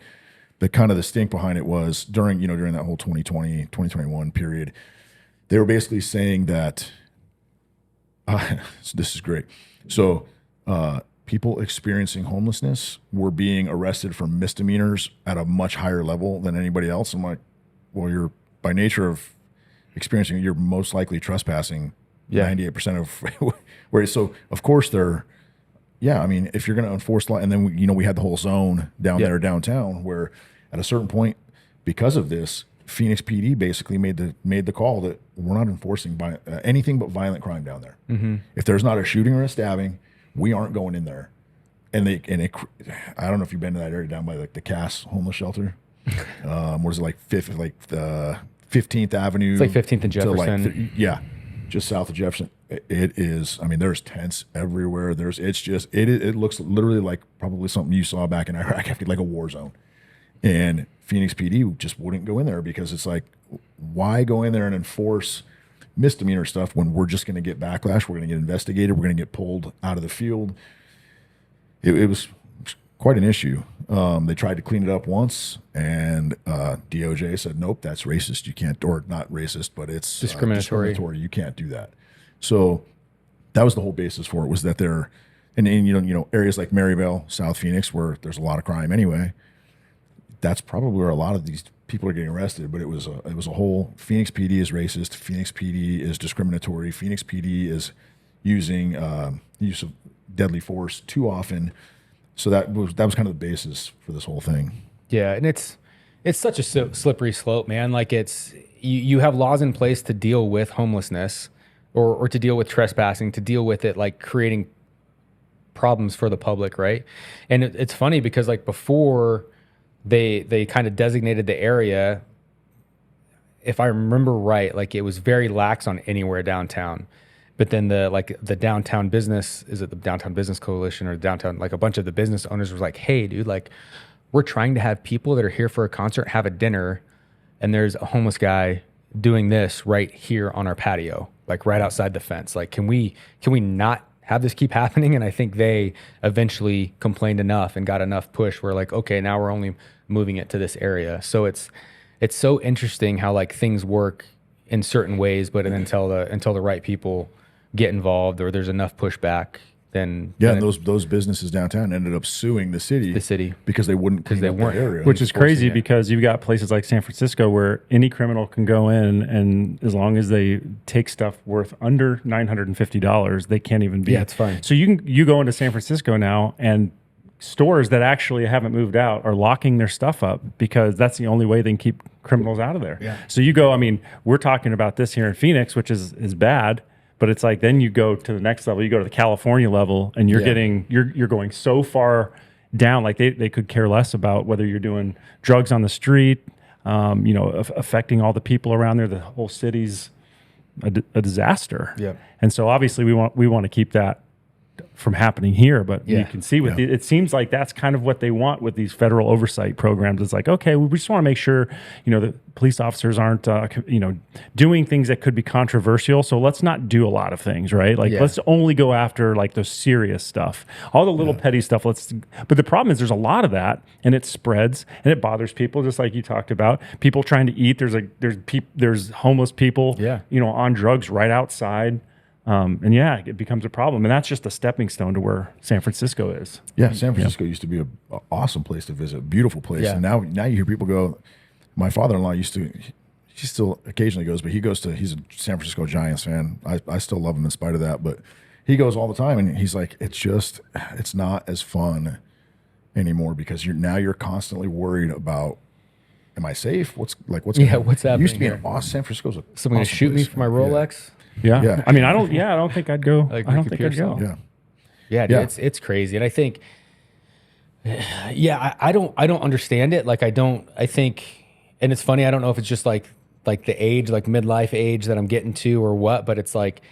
the kind of the stink behind it was during that whole 2020 2021 period, they were basically saying that so this is great. So people experiencing homelessness were being arrested for misdemeanors at a much higher level than anybody else. I'm like, well, you're by nature of experiencing, you're most likely trespassing 98% of where. So of course I mean, if you're going to enforce law, and then we had the whole zone down there downtown where at a certain point, because of this, Phoenix PD basically made the call that we're not enforcing anything but violent crime down there. Mm-hmm. If there's not a shooting or a stabbing, we aren't going in there. And I don't know if you've been to that area down by like the Cass homeless shelter. What is it, like the 15th Avenue? It's like 15th and Jefferson. Just south of Jefferson. It is. I mean, there's tents everywhere. It looks literally like probably something you saw back in Iraq after like a war zone. And Phoenix PD just wouldn't go in there because it's like, why go in there and enforce misdemeanor stuff when we're just going to get backlash? We're going to get investigated. We're going to get pulled out of the field. It was quite an issue. They tried to clean it up once, and DOJ said, nope, that's racist. You can't, or not racist, but it's discriminatory. You can't do that. So that was the whole basis for it, was that they're in areas like Maryvale, South Phoenix, where there's a lot of crime anyway. That's probably where a lot of these people are getting arrested. But it was a whole Phoenix PD is racist. Phoenix PD is discriminatory. Phoenix PD is using use of deadly force too often. So that was kind of the basis for this whole thing. Yeah, and it's such a slippery slope, man. Like you have laws in place to deal with homelessness or to deal with trespassing, to deal with it like creating problems for the public, right? And it's funny because like before they kind of designated the area, if I remember right, like it was very lax on anywhere downtown. But then the downtown business, is it the Downtown Business Coalition or downtown, like a bunch of the business owners was like, hey, dude, like we're trying to have people that are here for a concert have a dinner, and there's a homeless guy doing this right here on our patio, like right outside the fence. Like, can we not have this keep happening? And I think they eventually complained enough and got enough push where like, okay, now we're only moving it to this area. So it's it's so interesting how like things work in certain ways, but until the right people get involved or there's enough pushback, then and those businesses downtown ended up suing the city because they wouldn't clean up that area. Which is crazy because you've got places like San Francisco where any criminal can go in, and as long as they take stuff worth under $950, they can't even be. Yeah, it's fine. So you go into San Francisco now, and stores that actually haven't moved out are locking their stuff up because that's the only way they can keep criminals out of there. Yeah. So you go, I mean, we're talking about this here in Phoenix, which is bad. But it's like then you go to the next level. You go to the California level, and you're going so far down. Like they could care less about whether you're doing drugs on the street, affecting all the people around there. The whole city's a disaster. Yeah. And so obviously we want to keep that from happening here, but you can see it seems like that's kind of what they want with these federal oversight programs. It's like, okay, we just want to make sure, the police officers aren't, doing things that could be controversial. So let's not do a lot of things, right? Like let's only go after like the serious stuff, all the little petty stuff. But the problem is there's a lot of that, and it spreads and it bothers people, just like you talked about. People trying to eat. There's homeless people, on drugs right outside. It becomes a problem, and that's just a stepping stone to where San Francisco is. Yeah, San Francisco used to be an awesome place to visit, beautiful place, and now you hear people go. My father-in-law he still occasionally goes, but he's a San Francisco Giants fan. I still love him in spite of that, but he goes all the time, and he's like, it's not as fun anymore because you're constantly worried about. Am I safe? What's happening? It used to be an awesome. San Francisco's a someone gonna shoot me for my Rolex. Yeah. I mean, I don't think I'd go. I don't think I'd go. Yeah. Dude, it's crazy. And I think, I don't understand it. Like, I think, and it's funny. I don't know if it's just like the age, like midlife age that I'm getting to or what, but it's like,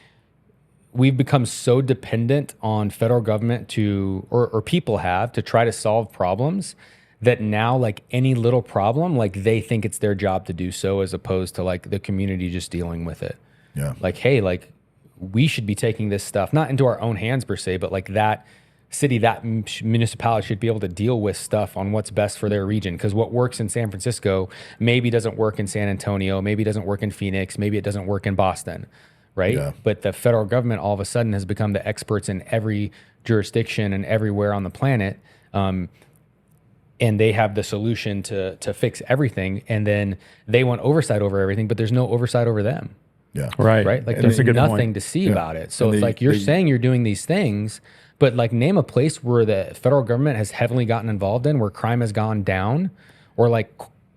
we've become so dependent on federal government or people have to try to solve problems that now like any little problem, like they think it's their job to do so as opposed to like the community just dealing with it. Yeah. Like, hey, like we should be taking this stuff, not into our own hands per se, but like that city, that municipality should be able to deal with stuff on what's best for their region. Because what works in San Francisco maybe doesn't work in San Antonio, maybe doesn't work in Phoenix, maybe it doesn't work in Boston, right? Yeah. But the federal government all of a sudden has become the experts in every jurisdiction and everywhere on the planet. And they have the solution to fix everything. And then they want oversight over everything, but there's no oversight over them. Yeah. Right. Like there's nothing to see about it. So it's like you're saying you're doing these things, but like name a place where the federal government has heavily gotten involved in where crime has gone down or like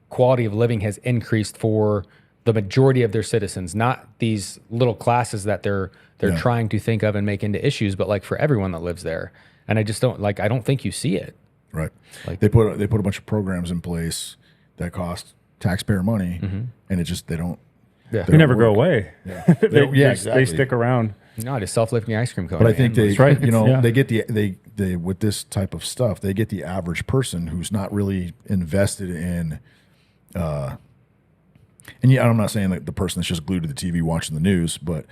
quality of living has increased for the majority of their citizens, not these little classes that they're trying to think of and make into issues, but like for everyone that lives there. And I just don't I don't think you see it. Right. Like they put a bunch of programs in place that cost taxpayer money, and they don't. Yeah. They never go away. Yeah. They stick around. No, just self-lifting ice cream cone. But I think they get they with this type of stuff, they get the average person who's not really invested in. And I'm not saying that the person that's just glued to the TV watching the news, but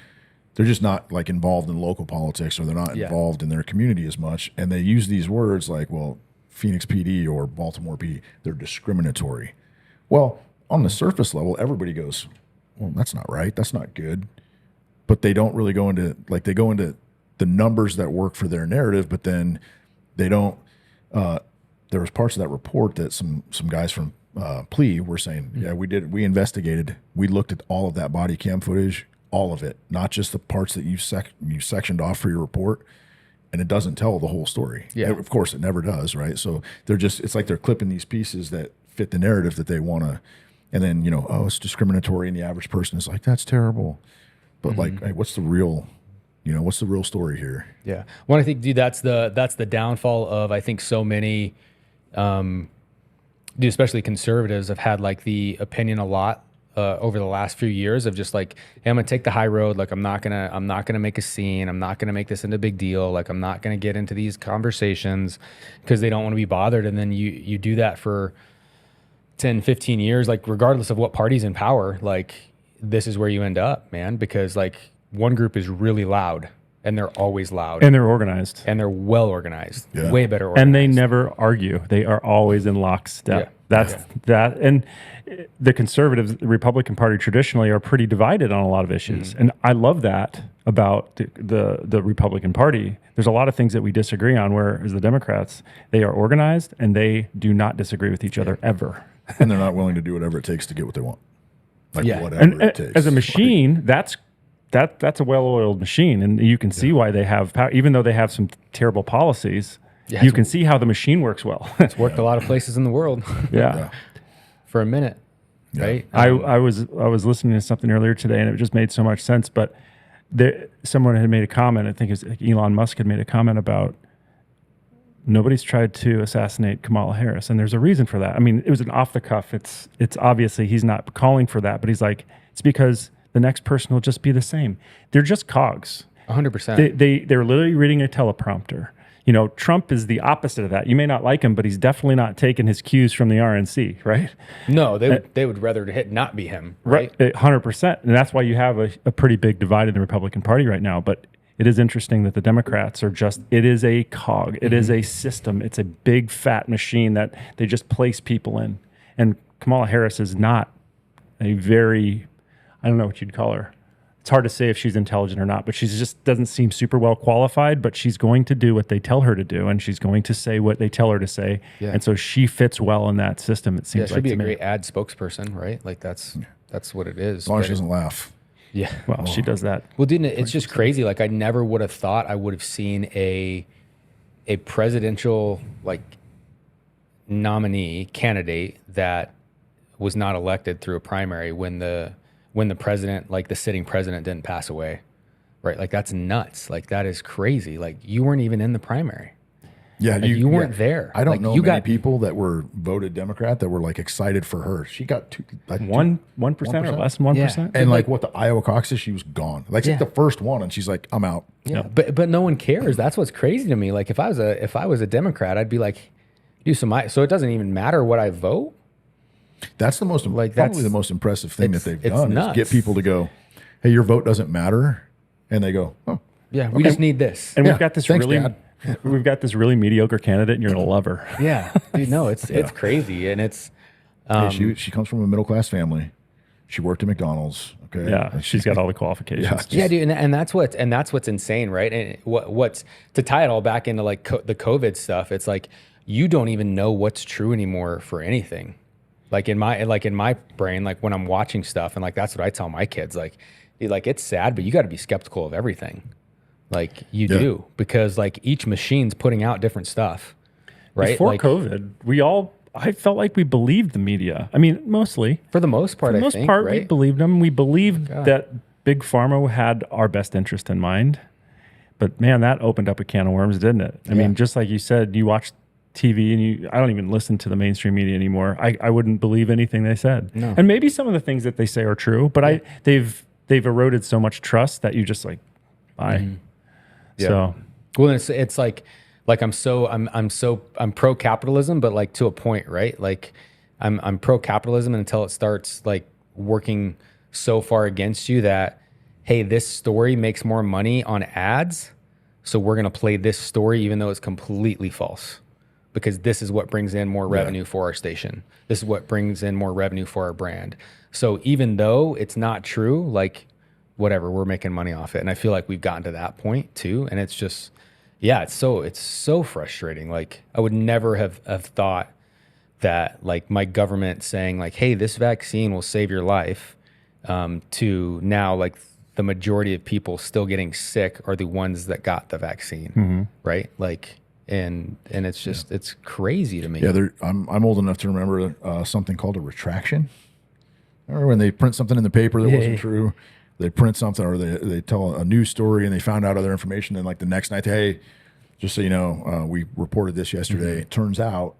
they're just not like involved in local politics or they're not involved in their community as much. And they use these words like, well, Phoenix PD or Baltimore PD, they're discriminatory. Well, on the surface level, everybody goes, well, that's not right. That's not good. But they don't really go into, they go into the numbers that work for their narrative, but then they don't, there was parts of that report that some guys from Plea were saying, we investigated, we looked at all of that body cam footage, all of it, not just the parts that you sectioned off for your report. And it doesn't tell the whole story. Yeah. Of course, it never does, right? So it's like they're clipping these pieces that fit the narrative that they want to, and then, it's discriminatory, and the average person is like, that's terrible. But hey, what's the real story here? Yeah. Well, I think, dude, that's the downfall of, I think so many, especially conservatives have had like the opinion a lot over the last few years of just like, hey, I'm gonna take the high road. Like I'm not gonna make a scene. I'm not gonna make this into a big deal. Like I'm not gonna get into these conversations because they don't want to be bothered. And then you do that for 10, 15 years, like regardless of what party's in power, like this is where you end up, man, because like one group is really loud and they're always loud and they're organized and they're well organized, way better organized. And they never argue. They are always in lockstep. That's that. And the conservatives, the Republican Party traditionally are pretty divided on a lot of issues. And I love that about the Republican Party. There's a lot of things that we disagree on, whereas the Democrats, they are organized and they do not disagree with each other ever. And they're not willing to do whatever it takes to get what they want. Like whatever And it takes. as a machine, that's a well-oiled machine. And you can see why they have power, even though they have some terrible policies. Yeah, you can see how the machine works well. It's worked a lot of places in the world. Yeah. For a minute, right? I was listening to something earlier today, and it just made so much sense. But someone had made a comment. I think it was Elon Musk had made a comment about nobody's tried to assassinate Kamala Harris, and there's a reason for that. I mean, it was an off the cuff. It's obviously he's not calling for that, but he's like, it's because the next person will just be the same. They're just cogs. 100%. They're literally reading a teleprompter. You know, Trump is the opposite of that. You may not like him, but he's definitely not taking his cues from the RNC, right? No, they would rather not be him, right? 100%. And that's why you have a pretty big divide in the Republican Party right now. But it is interesting that the Democrats are it is a cog. It is a system. It's a big fat machine that they just place people in. And Kamala Harris is not a very, I don't know what you'd call her. It's hard to say if she's intelligent or not, but she just doesn't seem super well qualified, but she's going to do what they tell her to do, and she's going to say what they tell her to say. Yeah. And so she fits well in that system, it seems like. She'd be a great ad spokesperson, right? Like that's what it is. As long as she doesn't laugh. Yeah. Well, she does that. Well, didn't it? It's just crazy. Like I never would have thought I would have seen a presidential like nominee candidate that was not elected through a primary when the president, like the sitting president, didn't pass away, right? Like that's nuts. Like that is crazy. Like you weren't even in the primary. Yeah, like, you weren't there. I don't know many people that were voted Democrat that were like excited for her. She got 1% or less than 1%. Yeah. And like what the Iowa caucus, she was gone. Like she's the first one, and she's like, I'm out. Yeah, but no one cares. That's what's crazy to me. Like if I was a Democrat, I'd be like, do some. So it doesn't even matter what I vote. That's the most probably the most impressive thing that they've done is get people to go, hey, your vote doesn't matter, and they go, oh, yeah, we just need this. And we've got this we've got this really mediocre candidate, and you're gonna love her. Yeah, dude, no, it's crazy, and it's. Hey, she comes from a middle class family. She worked at McDonald's. Okay, yeah, she's got all the qualifications. Yeah, dude, and that's what's insane, right? And what's to tie it all back into like the COVID stuff. It's like you don't even know what's true anymore for anything. Like in my brain, like when I'm watching stuff, and like that's what I tell my kids. Like it's sad, but you got to be skeptical of everything. Like you do, because like each machine's putting out different stuff, right? Before COVID, I felt like we believed the media. I mean, mostly for the most part. We believed them. We believed that Big Pharma had our best interest in mind. But man, that opened up a can of worms, didn't it? I mean, just like you said, you watched TV and I don't even listen to the mainstream media anymore. I wouldn't believe anything they said. No. And maybe some of the things that they say are true, but they've eroded so much trust that you just like buy. Mm-hmm. Yeah. So well, it's like I'm pro capitalism, but like to a point, right? Like I'm pro capitalism until it starts like working so far against you that, hey, this story makes more money on ads, so we're gonna play this story even though it's completely false. Because this is what brings in more revenue for our station. This is what brings in more revenue for our brand. So even though it's not true, like whatever, we're making money off it. And I feel like we've gotten to that point too. And it's just, it's so frustrating. Like I would never have thought that like my government saying like, hey, this vaccine will save your life, to now like the majority of people still getting sick are the ones that got the vaccine, right? Like, and it's just it's crazy to me. Yeah, I'm old enough to remember something called a retraction. Remember when they print something in the paper that wasn't true? They print something, or they tell a news story, and they found out other information. And like the next night, hey, just so you know, we reported this yesterday. Mm-hmm. It turns out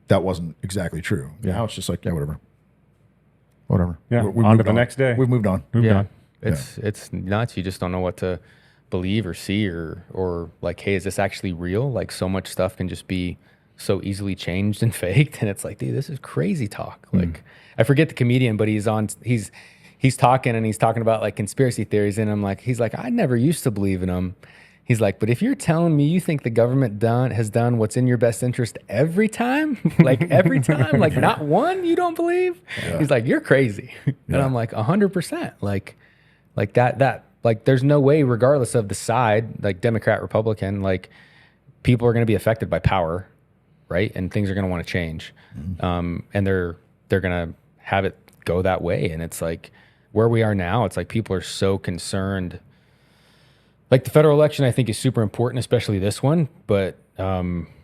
that wasn't exactly true. Yeah. Now it's just like whatever. Yeah, on to the next day. We've moved on. It's nuts. You just don't know what to believe or see or like, hey, is this actually real? Like so much stuff can just be so easily changed and faked, and it's like, dude, this is crazy talk. Like I forget the comedian, but he's talking, and he's talking about like conspiracy theories, and he's like, I never used to believe in them, He's like, but if you're telling me you think the government has done what's in your best interest every time, like every time, like not one you don't believe, he's like, you're crazy. And I'm like, 100%. Like that, like there's no way, regardless of the side, like Democrat, Republican, like people are going to be affected by power, right? And things are going to want to change. And they're going to have it go that way. And it's like where we are now, it's like people are so concerned. Like the federal election, I think is super important, especially this one. But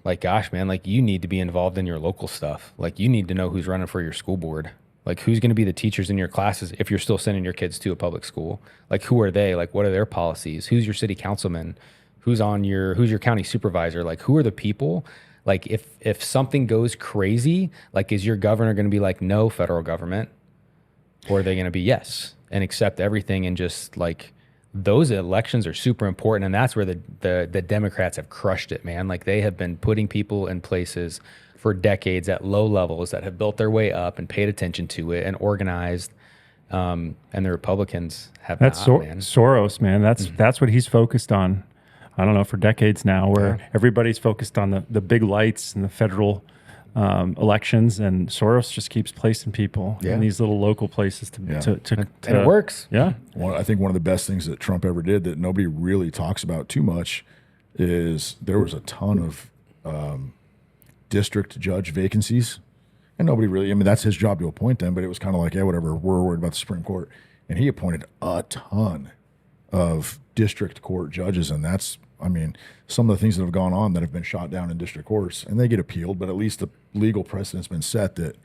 like, gosh, man, like you need to be involved in your local stuff. Like you need to know who's running for your school board. Like who's going to be the teachers in your classes if you're still sending your kids to a public school. Like who are they? Like what are their policies? Who's your city councilman? Who's your county supervisor? Like who are the people? Like if something goes crazy, like is your governor going to be like, no, federal government? Or are they going to be yes and accept everything? And just like those elections are super important. And that's where the Democrats have crushed it, man. Like they have been putting people in places for decades at low levels that have built their way up and paid attention to it and organized. And the Republicans have not, man. Soros, man. That's what he's focused on. I don't know, for decades now, where everybody's focused on the big lights and the federal elections, and Soros just keeps placing people in these little local places to and it works. Yeah. Well, I think one of the best things that Trump ever did that nobody really talks about too much is there was a ton of district judge vacancies, and nobody really, I mean, that's his job to appoint them, but it was kind of like, yeah, whatever, we're worried about the Supreme Court. And he appointed a ton of district court judges, and that's, I mean, some of the things that have gone on that have been shot down in district courts, and they get appealed, but at least the legal precedent's been set that,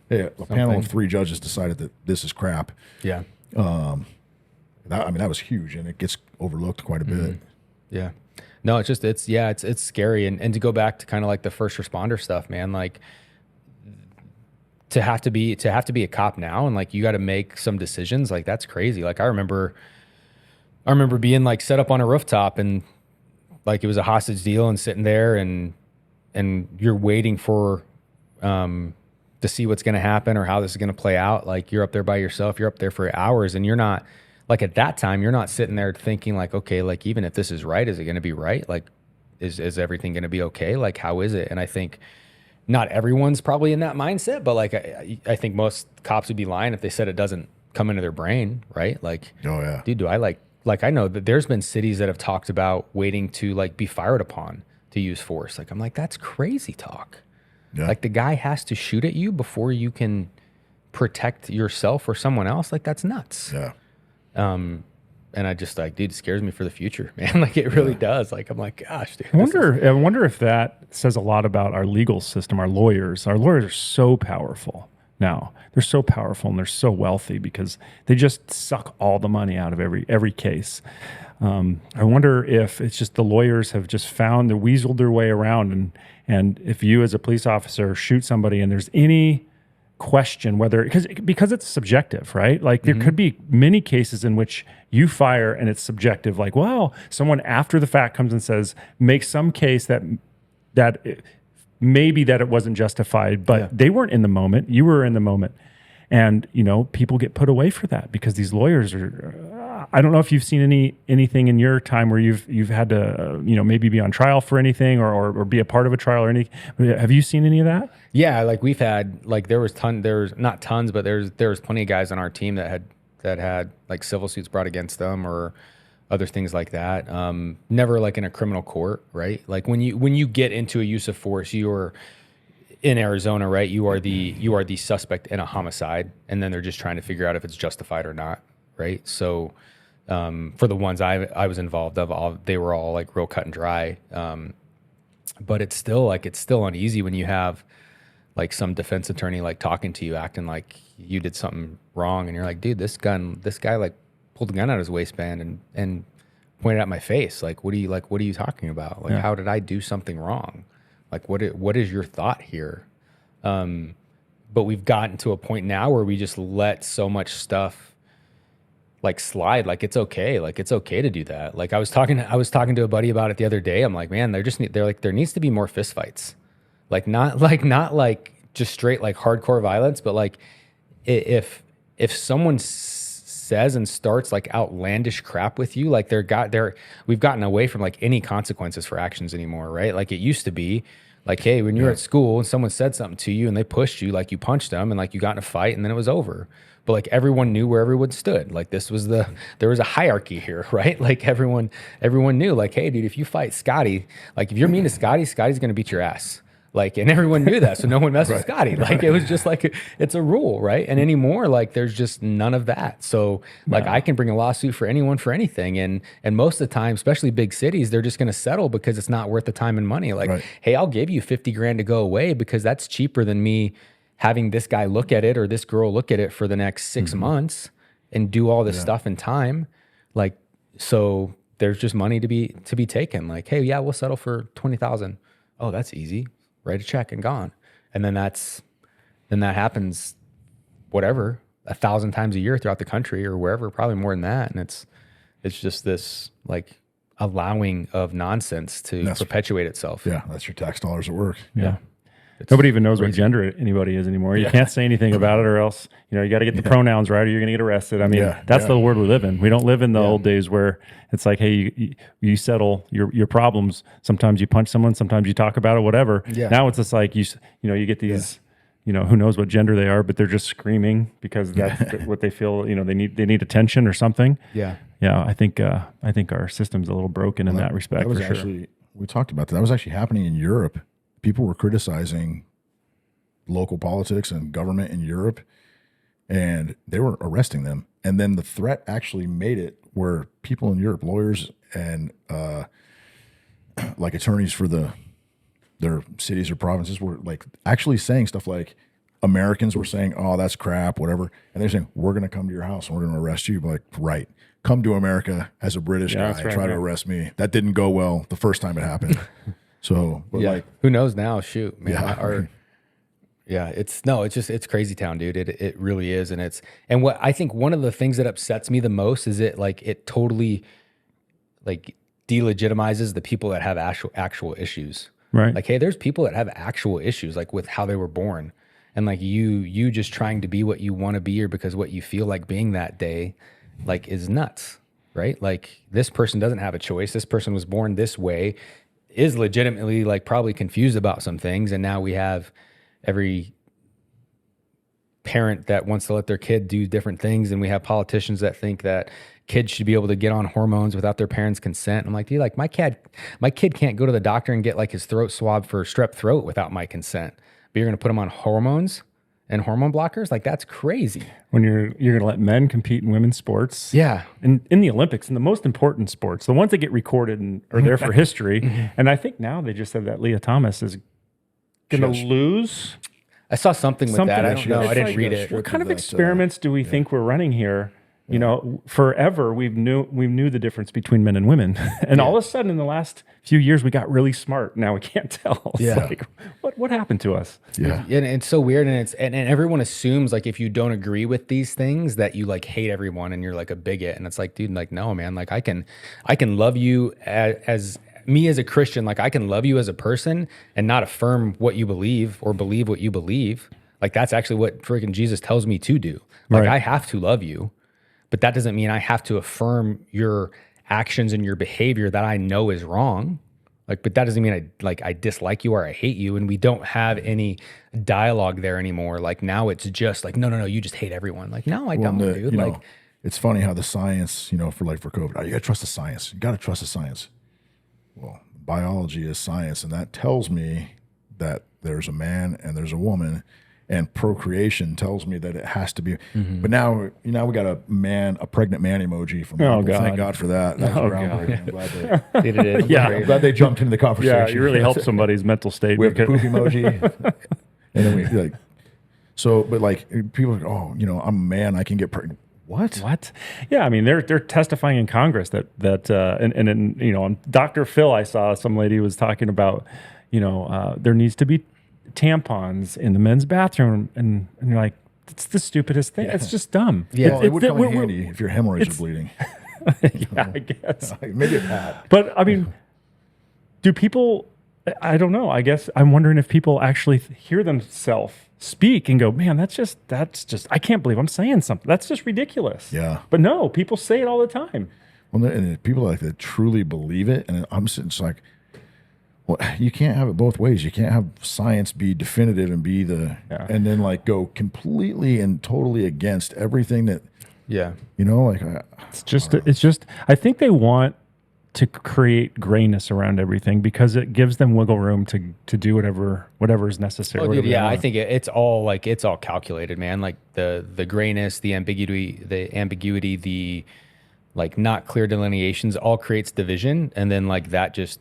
hey, a panel of 3 judges decided that this is crap. Yeah. That was huge, and it gets overlooked quite a bit. Yeah. No, it's scary. And to go back to kind of like the first responder stuff, man, like to have to be a cop now, and like you got to make some decisions, like that's crazy. Like I remember being like set up on a rooftop, and like it was a hostage deal, and sitting there and you're waiting for to see what's going to happen or how this is going to play out. Like you're up there by yourself, you're up there for hours, and you're not like, at that time, you're not sitting there thinking like, okay, like even if this is right, is it going to be right? Like, is everything going to be okay? Like, how is it? And I think not everyone's probably in that mindset, but like, I think most cops would be lying if they said it doesn't come into their brain, right? Like, oh yeah, dude, do I like I know that there's been cities that have talked about waiting to like be fired upon to use force. Like, I'm like, that's crazy talk. Yeah. Like the guy has to shoot at you before you can protect yourself or someone else. Like that's nuts. Yeah. And I just like, dude, it scares me for the future, man. Like it really does. Like, I'm like, gosh, dude. I wonder if that says a lot about our legal system, our lawyers. Our lawyers are so powerful now. They're so powerful and they're so wealthy because they just suck all the money out of every case. I wonder if it's just the lawyers have just found they weaseled their way around, and if you as a police officer shoot somebody and there's any question whether, because it's subjective, right? Like there could be many cases in which you fire and it's subjective. Like, well, someone after the fact comes and says, make some case that maybe that it wasn't justified, but they weren't in the moment. You were in the moment. And, people get put away for that because these lawyers are, I don't know if you've seen anything in your time where you've had to, maybe be on trial for anything or be a part of a trial or anything. Have you seen any of that? Yeah. Like we've had, like there's not tons, but there's plenty of guys on our team that had like civil suits brought against them or other things like that. Never like in a criminal court, right? Like when you get into a use of force, you're in Arizona, right? You are the suspect in a homicide, and then they're just trying to figure out if it's justified or not, right? So for the ones I was involved of, they were all like real cut and dry. But it's still uneasy when you have like some defense attorney like talking to you, acting like you did something wrong, and you're like, dude, this guy like pulled a gun out of his waistband and pointed at my face. Like, what are you talking about? Like, how did I do something wrong? Like, what is your thought here? But we've gotten to a point now where we just let so much stuff like slide. Like it's okay. Like it's okay to do that. Like I was talking to a buddy about it the other day. I'm like, man, there needs to be more fistfights. Like not just straight like hardcore violence, but like if someone says says and starts like outlandish crap with you, like we've gotten away from like any consequences for actions anymore, right? Like it used to be like, hey, when you were at school and someone said something to you and they pushed you, like you punched them and like you got in a fight and then it was over. But like everyone knew where everyone stood. Like there was a hierarchy here, right? Like everyone knew like, hey dude, if you fight Scotty, like if you're mean to Scotty, Scotty's going to beat your ass. Like, and everyone knew that. So no one messed with Scotty. Like it was just like, it's a rule, right? And anymore, like there's just none of that. So like I can bring a lawsuit for anyone for anything. And most of the time, especially big cities, they're just going to settle because it's not worth the time and money. Like, hey, I'll give you 50 grand to go away because that's cheaper than me having this guy look at it or this girl look at it for the next 6 months and do all this stuff in time. Like, so there's just money to be taken. Like, hey, yeah, we'll settle for 20,000. Oh, that's easy. Write a check and gone. And then that happens, whatever, 1,000 times a year throughout the country or wherever, probably more than that. And it's just this like allowing of nonsense to perpetuate itself. Yeah. That's your tax dollars at work. Yeah. Nobody even knows what gender anybody is anymore. You can't say anything about it or else, you got to get the pronouns right or you're going to get arrested. I mean, that's the world we live in. We don't live in the old days where it's like, hey, you settle your problems. Sometimes you punch someone, sometimes you talk about it, whatever. Yeah. Now it's just like, you get these, who knows what gender they are, but they're just screaming because that's what they feel, they need attention or something. Yeah. Yeah. I think our system's a little broken in that respect. That was actually, we talked about that. That was actually happening in Europe. People were criticizing local politics and government in Europe, and they were arresting them. And then the threat actually made it where people in Europe, lawyers and like attorneys for their cities or provinces were like actually saying stuff like Americans were saying, oh, that's crap, whatever. And they're saying, we're going to come to your house and we're going to arrest you. Like, right. Come to America as a British guy, try to arrest me. That didn't go well the first time it happened. So, but like, who knows now? Shoot, man. It's crazy town, dude. It really is. And what I think one of the things that upsets me the most is it totally like delegitimizes the people that have actual issues. Right. Like, hey, there's people that have actual issues, like with how they were born. And like you just trying to be what you want to be or because what you feel like being that day, like is nuts, right? Like this person doesn't have a choice. This person was born this way, is legitimately like probably confused about some things. And now we have every parent that wants to let their kid do different things. And we have politicians that think that kids should be able to get on hormones without their parents' consent. I'm like, dude, like my kid can't go to the doctor and get like his throat swabbed for strep throat without my consent. But you're going to put him on hormones and hormone blockers? Like that's crazy. When you're going to let men compete in women's sports. Yeah. In the Olympics, in the most important sports, the ones that get recorded and are there for history. And I think now they just said that Leah Thomas is going to lose. I saw something with that. I don't know. I didn't read it. What kind of experiments do we think we're running here? Forever we knew the difference between men and women, and all of a sudden in the last few years we got really smart. Now we can't tell. It's like, what happened to us? Yeah, and it's so weird, and everyone assumes like if you don't agree with these things that you like hate everyone and you're like a bigot, and it's like, dude, like no, man, like I can love you as me as a Christian, like I can love you as a person and not affirm what you believe or believe what you believe. Like that's actually what freaking Jesus tells me to do. Like I have to love you. But that doesn't mean I have to affirm your actions and your behavior that I know is wrong. Like, but that doesn't mean I dislike you or I hate you. And we don't have any dialogue there anymore. Like now it's just like, no, you just hate everyone. Like, no, I don't, dude. Like, it's funny how the science, for COVID, you got to trust the science. You got to trust the science. Well, biology is science, and that tells me that there's a man and there's a woman. And procreation tells me that it has to be. Mm-hmm. But now we got a pregnant man emoji from people. God. Thank God for that. That's groundbreaking. I'm glad they did it. I'm glad they jumped into the conversation. Yeah, you really helped somebody's mental state. We have the poop emoji. And then we like, so, but like people are like, oh, I'm a man, I can get pregnant. What? Yeah, I mean, they're testifying in Congress and Dr. Phil, I saw some lady was talking about, there needs to be tampons in the men's bathroom, and you're like, it's the stupidest thing. It's just dumb. Yeah, it would come in handy if your hemorrhoids are bleeding. Yeah, I guess maybe a pad. But I mean, do people I don't know. I guess I'm wondering if people actually hear themselves speak and go, man, that's just, I can't believe I'm saying something. That's just ridiculous. Yeah. But no, people say it all the time. Well, and people like that truly believe it. And I'm sitting just like, well, you can't have it both ways. You can't have science be definitive and be and then like go completely and totally against everything that, like it's just, I think they want to create grayness around everything because it gives them wiggle room to do whatever is necessary. Oh, dude, yeah, I think it's all calculated, man. Like the grayness, the ambiguity, the like not clear delineations all creates division. And then like that just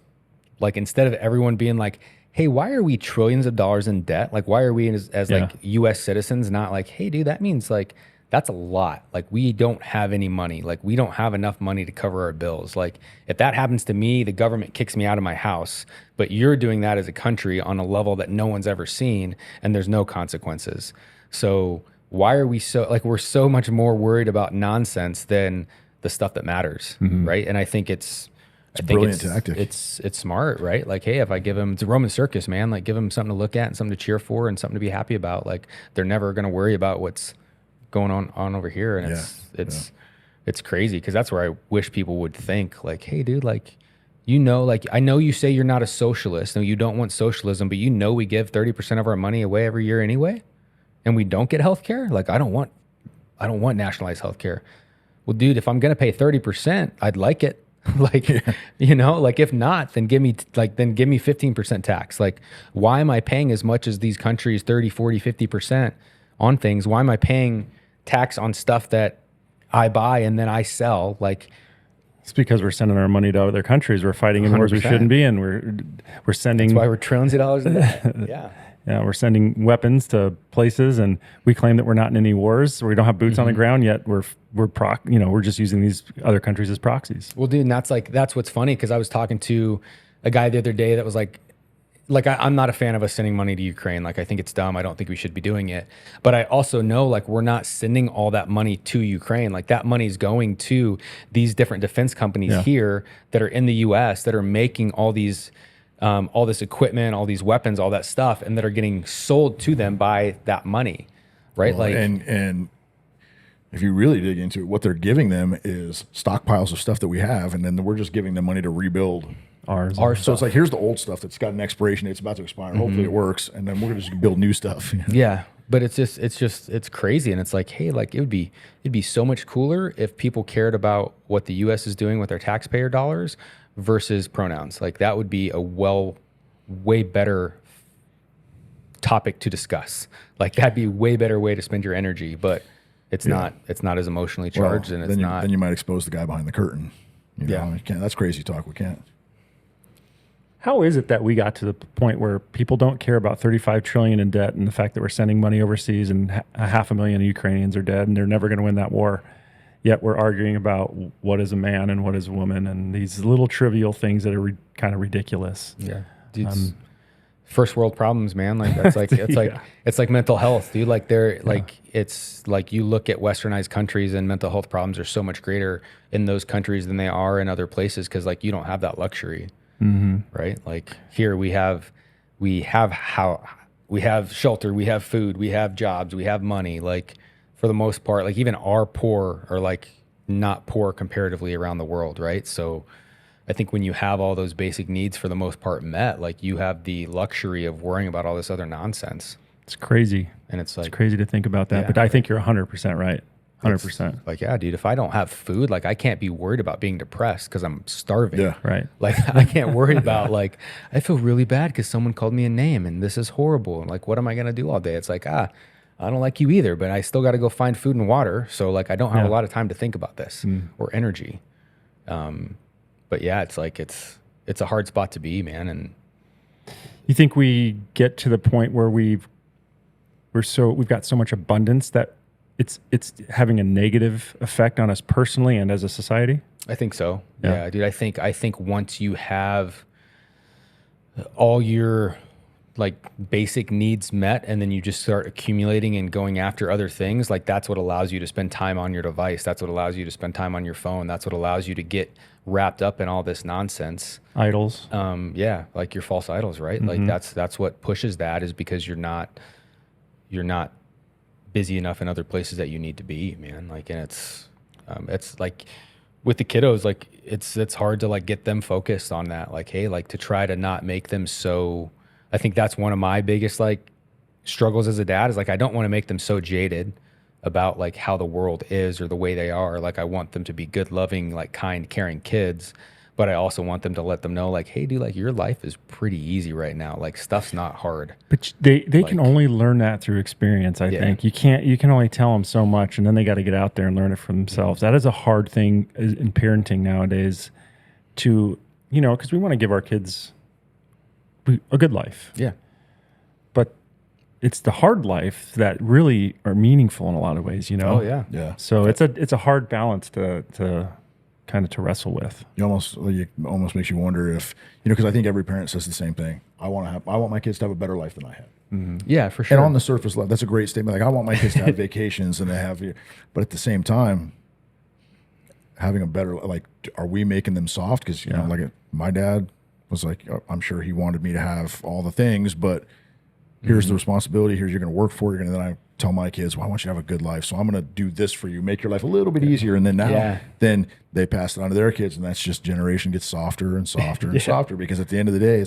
like, instead of everyone being like, hey, why are we trillions of dollars in debt? Like, why are we as like US citizens not like, hey, dude, that means like, that's a lot. Like, we don't have any money. Like, we don't have enough money to cover our bills. Like, if that happens to me, the government kicks me out of my house. But you're doing that as a country on a level that no one's ever seen, and there's no consequences. So why are we we're so much more worried about nonsense than the stuff that matters, right? And I think it's a brilliant tactic. It's smart, right? Like, hey, if I give them, it's a Roman circus, man. Like, give them something to look at and something to cheer for and something to be happy about. Like, they're never going to worry about what's going on over here. And it's crazy because that's where I wish people would think like, hey, dude, like, like, I know you say you're not a socialist and you don't want socialism, but we give 30% of our money away every year anyway, and we don't get healthcare. Like, I don't want nationalized healthcare. Well, dude, if I'm going to pay 30%, I'd like it. Like, like if not, then give me 15% tax. Like, why am I paying as much as these countries, 30, 40, 50% on things? Why am I paying tax on stuff that I buy and then I sell? Like, it's because we're sending our money to other countries. We're fighting in wars we shouldn't be, and we're sending. That's why we're trillions of dollars in debt. Yeah, we're sending weapons to places, and we claim that we're not in any wars. So we don't have boots on the ground yet. We're just using these other countries as proxies. Well, dude, and that's what's funny because I was talking to a guy the other day that was like I'm not a fan of us sending money to Ukraine. Like, I think it's dumb. I don't think we should be doing it. But I also know like we're not sending all that money to Ukraine. Like, that money is going to these different defense companies here that are in the U.S. that are making all these. All this equipment, all these weapons, all that stuff, and that are getting sold to them by that money, right? Well, like, and if you really dig into it, what they're giving them is stockpiles of stuff that we have, and then we're just giving them money to rebuild our stuff. So it's like, here's the old stuff that's got an expiration date, it's about to expire. Hopefully it works, and then we're gonna just build new stuff. Yeah, but it's crazy, and it's like, hey, like it'd be so much cooler if people cared about what the U.S. is doing with their taxpayer dollars versus pronouns. Like, that would be a way better topic to discuss. Like, that'd be a way better way to spend your energy, but it's not as emotionally charged. Well, and it's then you might expose the guy behind the curtain. You can't, that's crazy talk. We can't. How is it that we got to the point where people don't care about 35 trillion in debt and the fact that we're sending money overseas and 500,000 Ukrainians are dead and they're never going to win that war? Yet we're arguing about what is a man and what is a woman, and these little trivial things that are kind of ridiculous. Yeah, dude, first world problems, man. Like, that's like it's like mental health, dude. Like, it's like you look at westernized countries and mental health problems are so much greater in those countries than they are in other places because like you don't have that luxury, right? Like, here we have shelter, we have food, we have jobs, we have money. Like, for the most part, like even our poor are like not poor comparatively around the world, right? So I think when you have all those basic needs for the most part met, like you have the luxury of worrying about all this other nonsense. It's crazy. And it's like, it's crazy to think about that, but I think you're 100% right. 100%. Like, yeah, dude, if I don't have food, like I can't be worried about being depressed because I'm starving. Yeah. Right. Like, I can't worry about like, I feel really bad because someone called me a name and this is horrible. And like, what am I going to do all day? It's like, I don't like you either, but I still got to go find food and water. So like, I don't have a lot of time to think about this or energy. But yeah, it's like, it's a hard spot to be, man. And you think we get to the point where we've got so much abundance that it's having a negative effect on us personally and as a society? I think so. Yeah, dude. I think once you have all your like basic needs met, and then you just start accumulating and going after other things, like that's what allows you to spend time on your device. That's what allows you to spend time on your phone. That's what allows you to get wrapped up in all this nonsense. Idols. Yeah, like your false idols, right? Like that's what pushes that, is because you're not busy enough in other places that you need to be, man. Like, and it's like with the kiddos, like it's hard to like get them focused on that. Like, hey, like to try to not make them so. I think that's one of my biggest like struggles as a dad, is like I don't want to make them so jaded about like how the world is or the way they are. Like I want them to be good, loving, like kind, caring kids, but I also want them to let them know like, hey, dude, like your life is pretty easy right now. Like stuff's not hard. But they can only learn that through experience. I think you can only tell them so much, and then they got to get out there and learn it for themselves. That is a hard thing in parenting nowadays, to because we want to give our kids a good life. Yeah. But it's the hard life that really are meaningful in a lot of ways, Oh yeah. Yeah. So it's a hard balance to kind of to wrestle with. It almost makes you wonder if, because I think every parent says the same thing. I want my kids to have a better life than I had. Mm-hmm. Yeah, for sure. And on the surface level, that's a great statement. Like I want my kids to have vacations and they have, but at the same time, having a better, like, are we making them soft? Because, like my dad was like, I'm sure he wanted me to have all the things, but here's the responsibility. Here's, you're going to work for it. And then I tell my kids, well, I want you to have a good life. So I'm going to do this for you, make your life a little bit easier. And then then they pass it on to their kids. And that's just generation gets softer and softer and softer, because at the end of the day,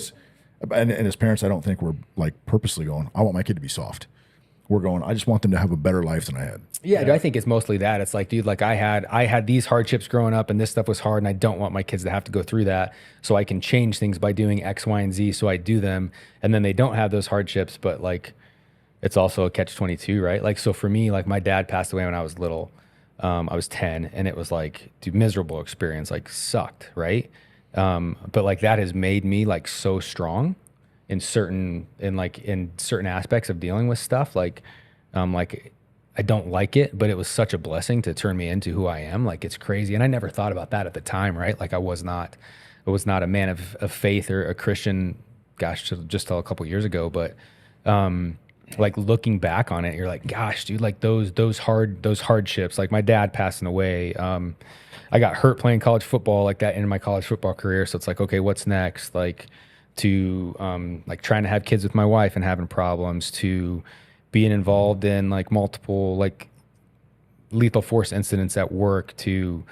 and as parents, I don't think we're like purposely going, I want my kid to be soft. We're going, I just want them to have a better life than I had. Yeah, I think it's mostly that. It's like, dude, like I had these hardships growing up, and this stuff was hard, and I don't want my kids to have to go through that. So I can change things by doing X, Y, and Z. So I do them, and then they don't have those hardships. But like, it's also a catch-22, right? Like, so for me, like my dad passed away when I was little. I was 10, and it was like, dude, miserable experience, like sucked, right? But like that has made me like so strong in certain aspects of dealing with stuff. Like I don't like it, but it was such a blessing to turn me into who I am. Like it's crazy. And I never thought about that at the time, right? Like I was not a man of faith or a Christian, gosh, just till a couple years ago. But like looking back on it, you're like, gosh, dude, like those hardships, like my dad passing away. I got hurt playing college football, like that ended my college football career. So it's like, okay, what's next? Like to like trying to have kids with my wife and having problems, to being involved in like multiple like lethal force incidents at work, to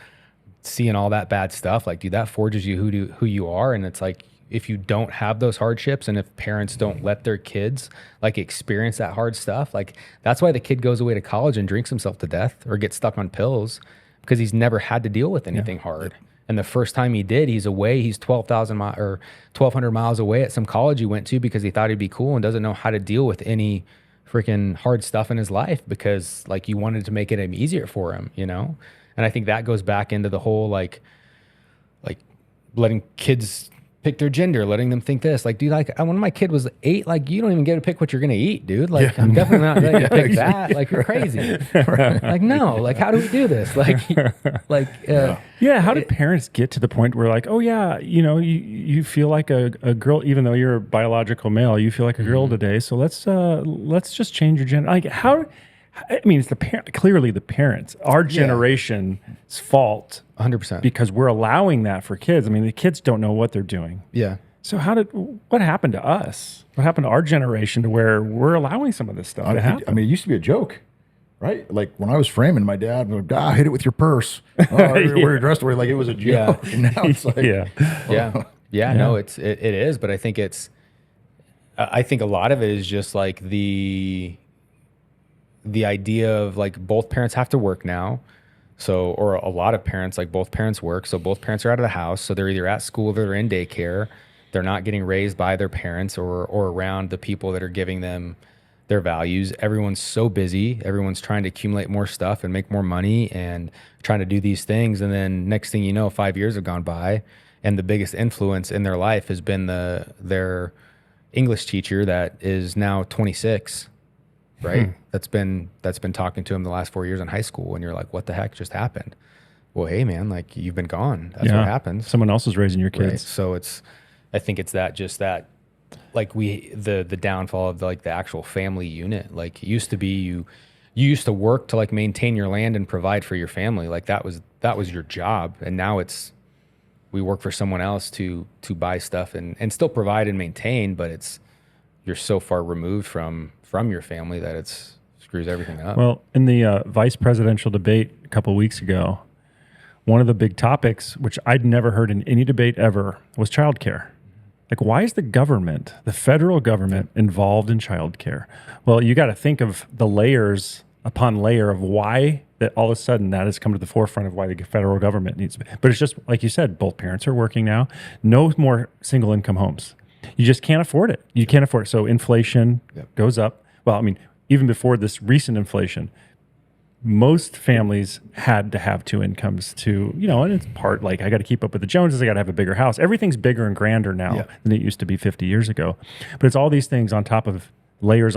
seeing all that bad stuff. Like, dude, that forges you who you are. And it's like, if you don't have those hardships, and if parents don't let their kids like experience that hard stuff, like that's why the kid goes away to college and drinks himself to death or gets stuck on pills, because he's never had to deal with anything hard. And the first time he did, he's away. He's 12,000 miles or 1,200 miles away at some college he went to because he thought he'd be cool, and doesn't know how to deal with any freaking hard stuff in his life, because like you wanted to make it easier for him, And I think that goes back into the whole like letting kids pick their gender, letting them think this. Like, dude, like when my kid was 8, like you don't even get to pick what you're gonna eat, dude. Like I'm definitely not letting you pick that. Like you're crazy. Like no, like how do we do this? How did parents get to the point where like, oh yeah, you feel like a girl, even though you're a biological male, you feel like a girl today. So let's just change your gender. Like how? I mean, it's clearly the parents, our generation's fault, 100%, because we're allowing that for kids. I mean, the kids don't know what they're doing. Yeah. So what happened to us? What happened to our generation to where we're allowing some of this stuff to happen? I mean, it used to be a joke, right? Like when I was framing, my dad would go, hit it with your purse. Wear your dress the way, like it was a joke. Yeah. And now it's like, no, it is. But I think a lot of it is just like the idea of like both parents have to work now. So, or a lot of parents, like both parents work. So both parents are out of the house. So they're either at school or they're in daycare. They're not getting raised by their parents or around the people that are giving them their values. Everyone's so busy. Everyone's trying to accumulate more stuff and make more money and trying to do these things. And then next thing you know, 5 years have gone by, and the biggest influence in their life has been their English teacher that is now 26. Right. That's been talking to him the last 4 years in high school. And you're like, what the heck just happened? Well, hey man, like you've been gone. That's what happens. Someone else is raising your kids. Right? So I think it's that the downfall of the actual family unit. Like it used to be you used to work to like maintain your land and provide for your family. Like that was your job. And now we work for someone else to buy stuff and still provide and maintain, but you're so far removed from your family that it screws everything up. Well, in the vice presidential debate a couple of weeks ago, one of the big topics, which I'd never heard in any debate ever, was childcare. Like, why is the government, the federal government, involved in childcare? Well, you got to think of the layers upon layer of why that all of a sudden that has come to the forefront of why the federal government needs. But it's just like you said, both parents are working now. No more single income homes. You just can't afford it. You can't afford it. So inflation goes up. Well, I mean, even before this recent inflation, most families had to have two incomes to, and it's part like I got to keep up with the Joneses. I got to have a bigger house. Everything's bigger and grander now than it used to be 50 years ago. But it's all these things on top of layers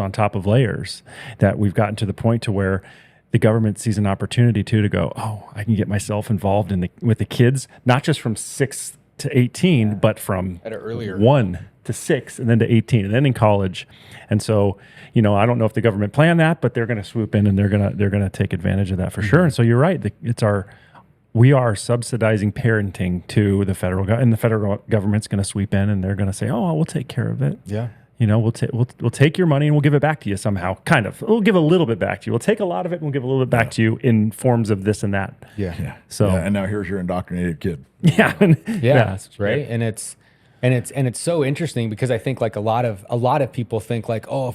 that we've gotten to the point to where the government sees an opportunity to go, oh, I can get myself involved with the kids, not just from 6 to 18, but from at an earlier 1 to 6 and then to 18 and then in college. And so, I don't know if the government planned that, but they're going to swoop in and they're going to take advantage of that for sure. And so you're right. We are subsidizing parenting to the federal government, and the federal government's going to sweep in and they're going to say, oh, we'll take care of it. Yeah. We'll take your money and we'll give it back to you somehow. Kind of. We'll give a little bit back to you. We'll take a lot of it and we'll give a little bit back to you in forms of this and that. Yeah. So and now here's your indoctrinated kid. Yeah. Right. And it's so interesting because I think like a lot of people think like, oh,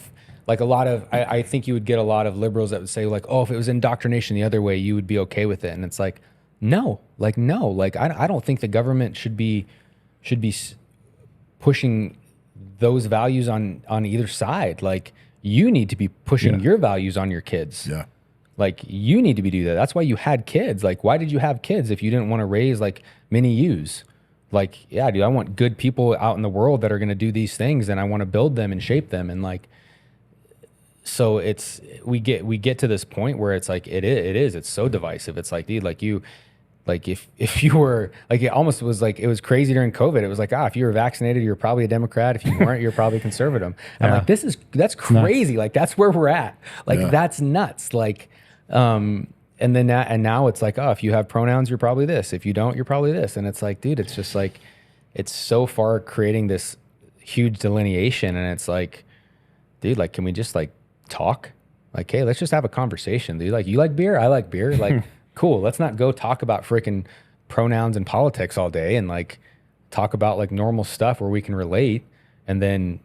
I think you would get a lot of liberals that would say like, oh, if it was indoctrination the other way, you would be okay with it. And it's like, no, I don't think the government should be pushing those values on either side. Like you need to be pushing your values on your kids. Yeah. Like you need to be do that. That's why you had kids. Like, why did you have kids if you didn't want to raise like mini yous? Like, yeah, dude, I want good people out in the world that are going to do these things and I want to build them and shape them. And like, so we get to this point where it's like, it's so divisive. It's like, dude, like if you were like, it almost was like, it was crazy during COVID. It was like, if you were vaccinated, you're probably a Democrat. If you weren't, you're probably conservative. I'm like, that's crazy. Nuts. Like that's where we're at. Like that's nuts. Like, and now it's like, if you have pronouns, you're probably this. If you don't, you're probably this. And it's like, dude, it's just like, it's so far creating this huge delineation. And it's like, dude, like, can we just like talk? Like, hey, let's just have a conversation, dude. Like, you like beer? I like beer. Like, cool. Let's not go talk about freaking pronouns and politics all day and like talk about like normal stuff where we can relate. And then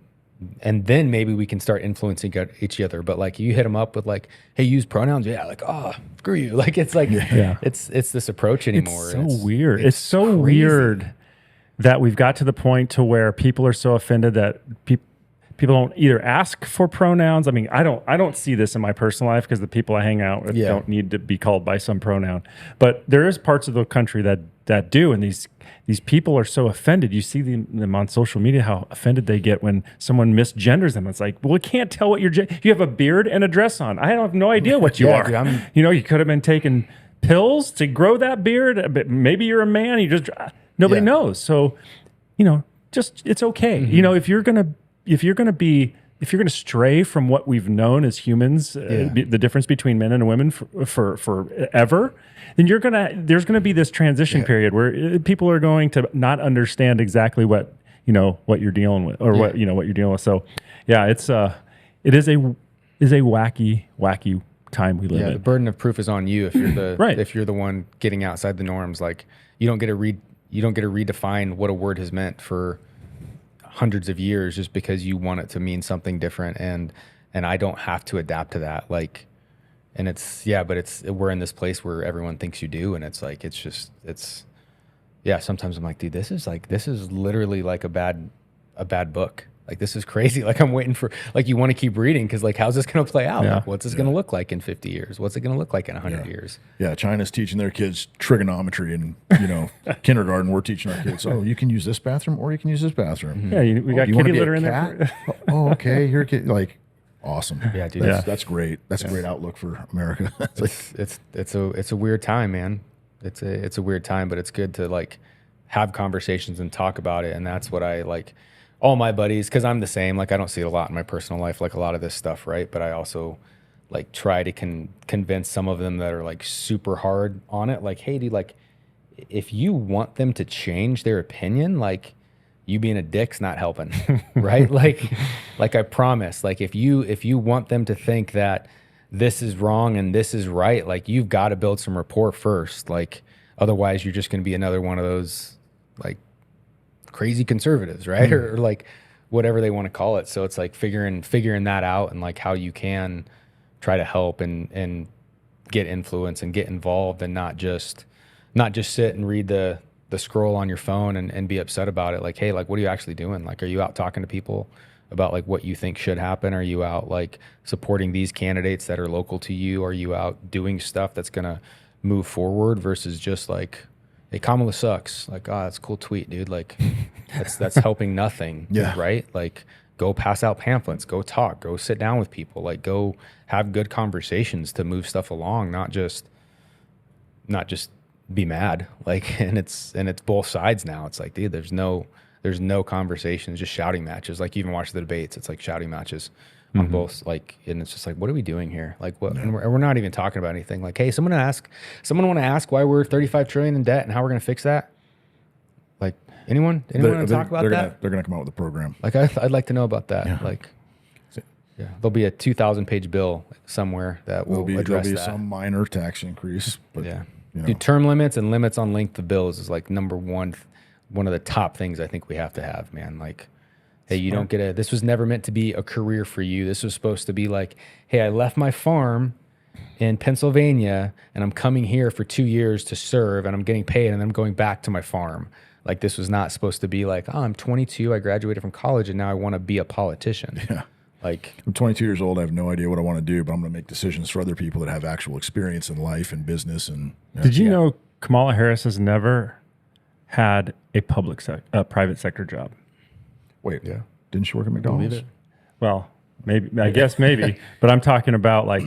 maybe we can start influencing each other. But like you hit them up with like, hey, use pronouns. Yeah. Like, screw you. Like, it's like, it's this approach anymore. It's so weird. It's so weird that we've got to the point to where people are so offended that people don't either ask for pronouns. I mean, I don't see this in my personal life because the people I hang out with don't need to be called by some pronoun. But there is parts of the country that do, and these people are so offended. You see them on social media, how offended they get when someone misgenders them. It's like, well, we can't tell what you have a beard and a dress on. I have no idea what you are. Dude, you could have been taking pills to grow that beard. But maybe you're a man. You just nobody knows. So, just it's okay. Mm-hmm. If you're going to stray from what we've known as humans, the difference between men and women for forever, then there's going to be this transition period where people are going to not understand exactly what you're dealing with or what you're dealing with. So, it is a wacky time we live in. The burden of proof is on you if you're the if you're the one getting outside the norms. Like you don't get to redefine what a word has meant for hundreds of years just because you want it to mean something different, and I don't have to adapt to that. Like, and we're in this place where everyone thinks you do, and it's like sometimes I'm like, dude, this is literally like a bad book. Like, this is crazy. Like, I'm waiting for, like, you want to keep reading because, like, how's this going to play out? Yeah. Like, what's this going to look like in 50 years? What's it going to look like in 100 years? Yeah, China's teaching their kids trigonometry in, kindergarten. We're teaching our kids, you can use this bathroom or you can use this bathroom. Yeah, we got kitty litter in there. Okay, you're a kid. Like, awesome. Yeah, dude. That's great. That's a great outlook for America. It's a weird time, man. It's a weird time, but it's good to, like, have conversations and talk about it. And that's what I like. all my buddies, because I'm the same. Like I don't see it a lot in my personal life, like a lot of this stuff, right? But I also like try to convince some of them that are like super hard on it. Like, hey, dude, like if you want them to change their opinion, like you being a dick's not helping, right? like I promise, like if you want them to think that this is wrong and this is right, like you've got to build some rapport first. Like otherwise you're just going to be another one of those like crazy conservatives, right? Or like whatever they want to call it. So it's like figuring that out and like how you can try to help and get influence and get involved and not just sit and read the scroll on your phone and be upset about it. Like, hey, like what are you actually doing? Like, are you out talking to people about like what you think should happen? Are you out like supporting these candidates that are local to you? Are you out doing stuff that's gonna move forward versus just like, hey, Kamala sucks. Like, oh, that's a cool tweet, dude. Like that's helping nothing. Yeah. Right? Like go pass out pamphlets, go talk, go sit down with people, like go have good conversations to move stuff along, not just be mad. Like and it's both sides now. It's like, dude, there's no conversations, just shouting matches. Like you even watch the debates, it's like shouting matches on both, like, and it's just like, what are we doing here? Like what? And we're not even talking about anything. Like, hey, someone want to ask why we're 35 trillion in debt and how we're going to fix that? Like anyone want to talk about that? They're going to come out with a program. Like I'd like to know about that. Yeah. Like, yeah, there'll be a 2,000-page bill somewhere that will address there'll be that. some minor tax increase, but yeah, you know. Dude, term limits and limits on length of bills is like number one of the top things I think we have to have, man. Like, hey, you don't get this was never meant to be a career for you. This was supposed to be like, hey, I left my farm in Pennsylvania and I'm coming here for 2 years to serve and I'm getting paid and then I'm going back to my farm. Like this was not supposed to be like, oh, I'm 22, I graduated from college and now I want to be a politician. Yeah. Like I'm 22 years old. I have no idea what I want to do, but I'm going to make decisions for other people that have actual experience in life and business. And did you know Kamala Harris has never had a private sector job? Wait, yeah. Didn't she work at McDonald's? Well, maybe, I guess maybe, but I'm talking about like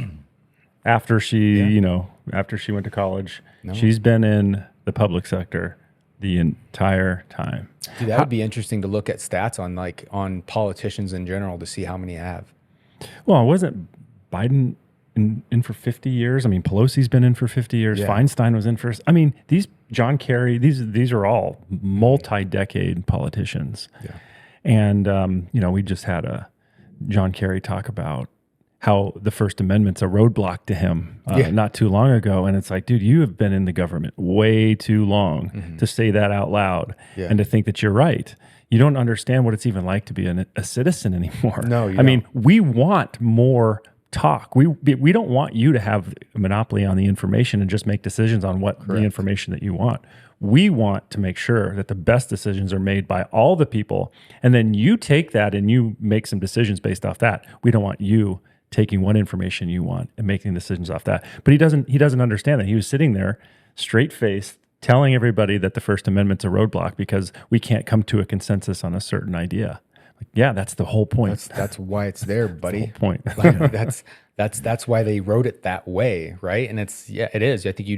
after she went to college, she's been in the public sector the entire time. Dude, that would be interesting to look at stats on politicians in general to see how many have. Well, wasn't Biden in for 50 years? I mean, Pelosi's been in for 50 years. Yeah. Feinstein was in for, I mean, John Kerry, these are all multi-decade politicians. Yeah. And, we just had a John Kerry talk about how the First Amendment's a roadblock to him not too long ago. And it's like, dude, you have been in the government way too long to say that out loud and to think that you're right. You don't understand what it's even like to be a citizen anymore. No, I mean, we want more talk. We don't want you to have a monopoly on the information and just make decisions on what the information that you want. We want to make sure that the best decisions are made by all the people. And then you take that and you make some decisions based off that. We don't want you taking what information you want and making decisions off that. But he doesn't understand that. He was sitting there straight-faced telling everybody that the First Amendment's a roadblock because we can't come to a consensus on a certain idea. Like, yeah, that's the whole point. That's why it's there, buddy. That's the whole point. Like, that's why they wrote it that way, right? And it is. I think you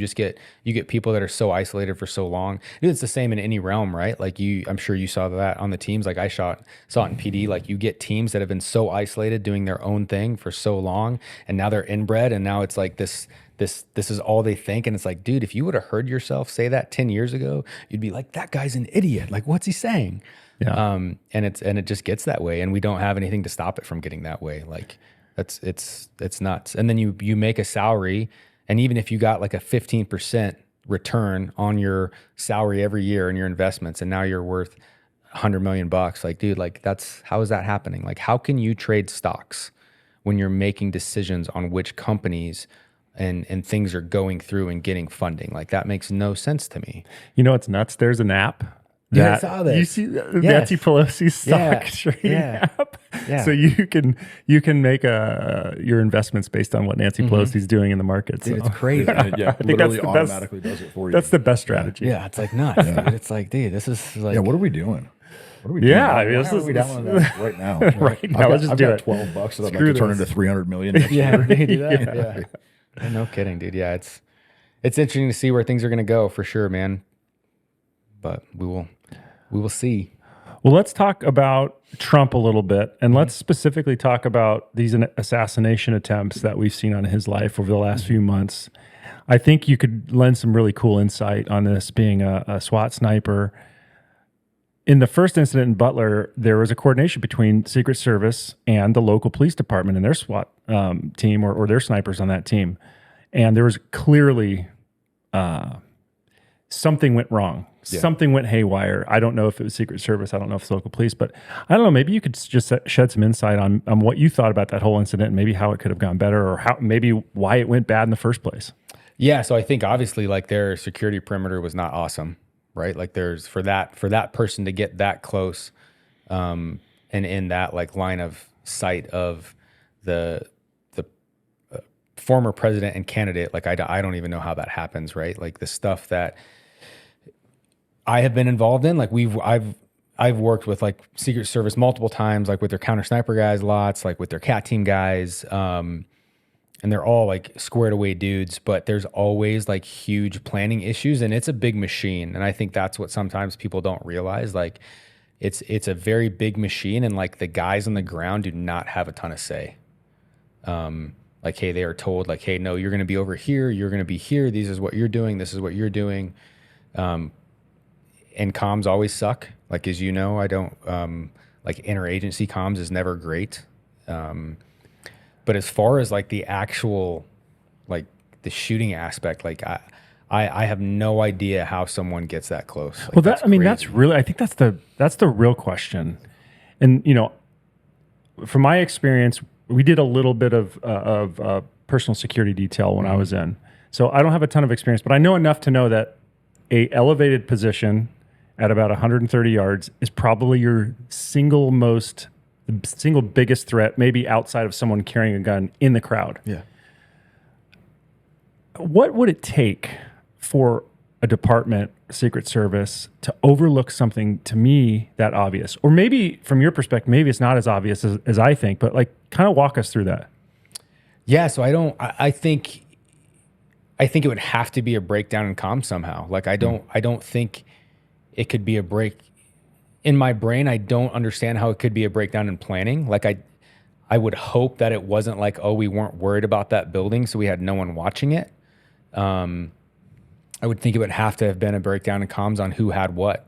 get people that are so isolated for so long. It's the same in any realm, right? Like I'm sure you saw that on the teams. Like I saw it in PD. Like you get teams that have been so isolated doing their own thing for so long, and now they're inbred, and now it's like this is all they think. And it's like, dude, if you would have heard yourself say that 10 years ago, you'd be like, that guy's an idiot. Like, what's he saying? Yeah. And it just gets that way, and we don't have anything to stop it from getting that way. Like it's nuts. And then you make a salary, and even if you got like a 15% return on your salary every year in your investments, and now you're worth $100 million, like, dude, like how is that happening? Like, how can you trade stocks when you're making decisions on which companies and things are going through and getting funding? Like that makes no sense to me. You know, it's nuts. There's an app. I saw this. You see Nancy Pelosi's stock trading app. Yeah. So you can make your investments based on what Nancy Pelosi's doing in the market. Dude, so. it's crazy. Yeah, I think literally that's automatically does it for you. That's the best strategy. Yeah, it's like nuts. Dude. It's like, dude, this is like, yeah, what are we doing? What are we doing? Yeah, Why I mean, are we downloading that right now? Right now, let's just I've do got it. $12 that I'd like Screw to turn this. into 300 million next yeah, year. can you do that? Yeah. No kidding, dude. Yeah, it's interesting to see where things are going to go for sure, man. But we will see. Well, let's talk about Trump a little bit, and let's specifically talk about these assassination attempts that we've seen on his life over the last few months. I think you could lend some really cool insight on this, being a SWAT sniper. In the first incident in Butler, there was a coordination between Secret Service and the local police department and their SWAT team or their snipers on that team. And there was clearly something went wrong. Yeah. Something went haywire. I don't know if it was Secret Service. I don't know if it's local police, but I don't know. Maybe you could just shed some insight on what you thought about that whole incident and maybe how it could have gone better or how maybe why it went bad in the first place. Yeah. So I think obviously like their security perimeter was not awesome, right? Like there's for that person to get that close and in that like line of sight of the former president and candidate, like I don't even know how that happens, right? Like the stuff that I have been involved in, like I've worked with like Secret Service multiple times, like with their counter sniper guys lots, like with their cat team guys, and they're all like squared away dudes, but there's always like huge planning issues and it's a big machine. And I think that's what sometimes people don't realize. Like it's a very big machine and like the guys on the ground do not have a ton of say. Like, hey, they are told like, hey, no, you're going to be over here. You're going to be here. This is what you're doing. This is what you're doing. And comms always suck. Like, as you know, I don't, like interagency comms is never great. But as far as like the actual, like the shooting aspect, like I have no idea how someone gets that close. Like, well, I mean, that's really, I think that's the real question. And, you know, from my experience, we did a little bit of personal security detail when I was in. So I don't have a ton of experience, but I know enough to know that a elevated position at about 130 yards is probably your single biggest threat, maybe outside of someone carrying a gun in the crowd. Yeah. What would it take for a department, Secret Service, to overlook something to me that obvious? Or maybe from your perspective, maybe it's not as obvious as I think, but like kind of walk us through that. Yeah. So I think it would have to be a breakdown in comms somehow. Like I don't think it could be a break in my brain. I don't understand how it could be a breakdown in planning. Like I would hope that it wasn't like, oh, we weren't worried about that building, so we had no one watching it. I would think it would have to have been a breakdown in comms on who had what,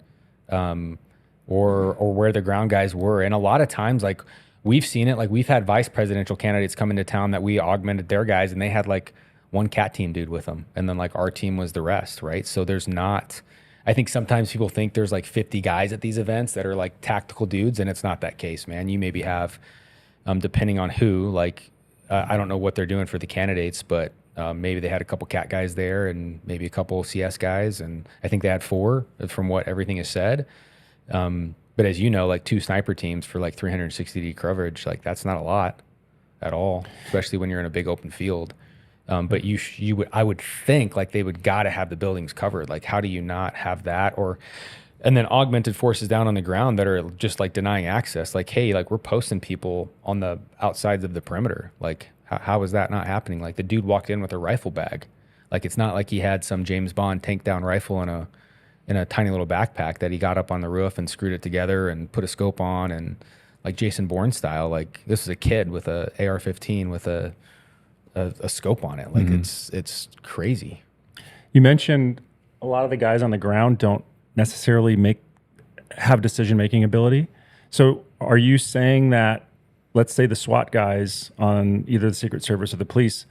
or where the ground guys were. And a lot of times, like we've seen it, like we've had vice presidential candidates come into town that we augmented their guys, and they had like one cat team dude with them, and then like our team was the rest, right? So there's not. I think sometimes people think there's like 50 guys at these events that are like tactical dudes, and it's not that case, man. You maybe have, depending on who, like I don't know what they're doing for the candidates, but maybe they had a couple cat guys there and maybe a couple CS guys, and I think they had 4 from what everything is said. But as you know, like 2 sniper teams for like 360 coverage, like that's not a lot at all, especially when you're in a big open field. But I would think like they would got to have the buildings covered. Like, how do you not have that? And then augmented forces down on the ground that are just like denying access. Like, hey, like we're posting people on the outsides of the perimeter. Like, how is that not happening? Like the dude walked in with a rifle bag. Like, it's not like he had some James Bond tank down rifle in a tiny little backpack that he got up on the roof and screwed it together and put a scope on, and like Jason Bourne style. Like, this is a kid with a AR-15 with a scope on it. Like it's crazy. You mentioned a lot of the guys on the ground don't necessarily have decision-making ability. So are you saying that, let's say the SWAT guys on either the Secret Service or the police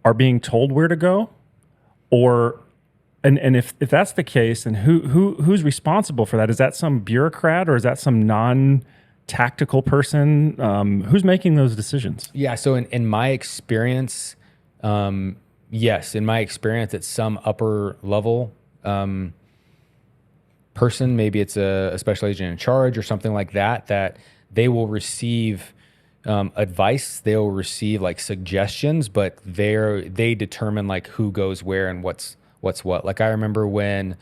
are being told where to go? Or, and if that's the case, then who's responsible for that? Is that some bureaucrat or is that some non-tactical person? Who's making those decisions? Yeah. So in my experience, yes, in my experience, it's some upper level person. Maybe it's a special agent in charge or something like that, that they will receive advice. They'll receive like suggestions, but they determine like who goes where and what's what. Like I remember when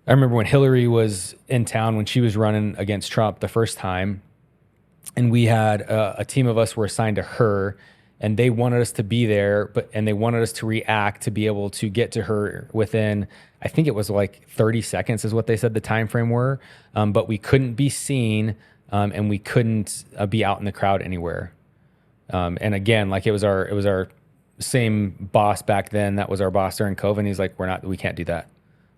Hillary was in town, when she was running against Trump the first time, and we had a team of us were assigned to her, and they wanted us to be there, and they wanted us to react to be able to get to her within, I think it was like 30 seconds is what they said the time frame were, but we couldn't be seen, and we couldn't be out in the crowd anywhere. And again, like it was our same boss back then. That was our boss during COVID. And he's like, we can't do that.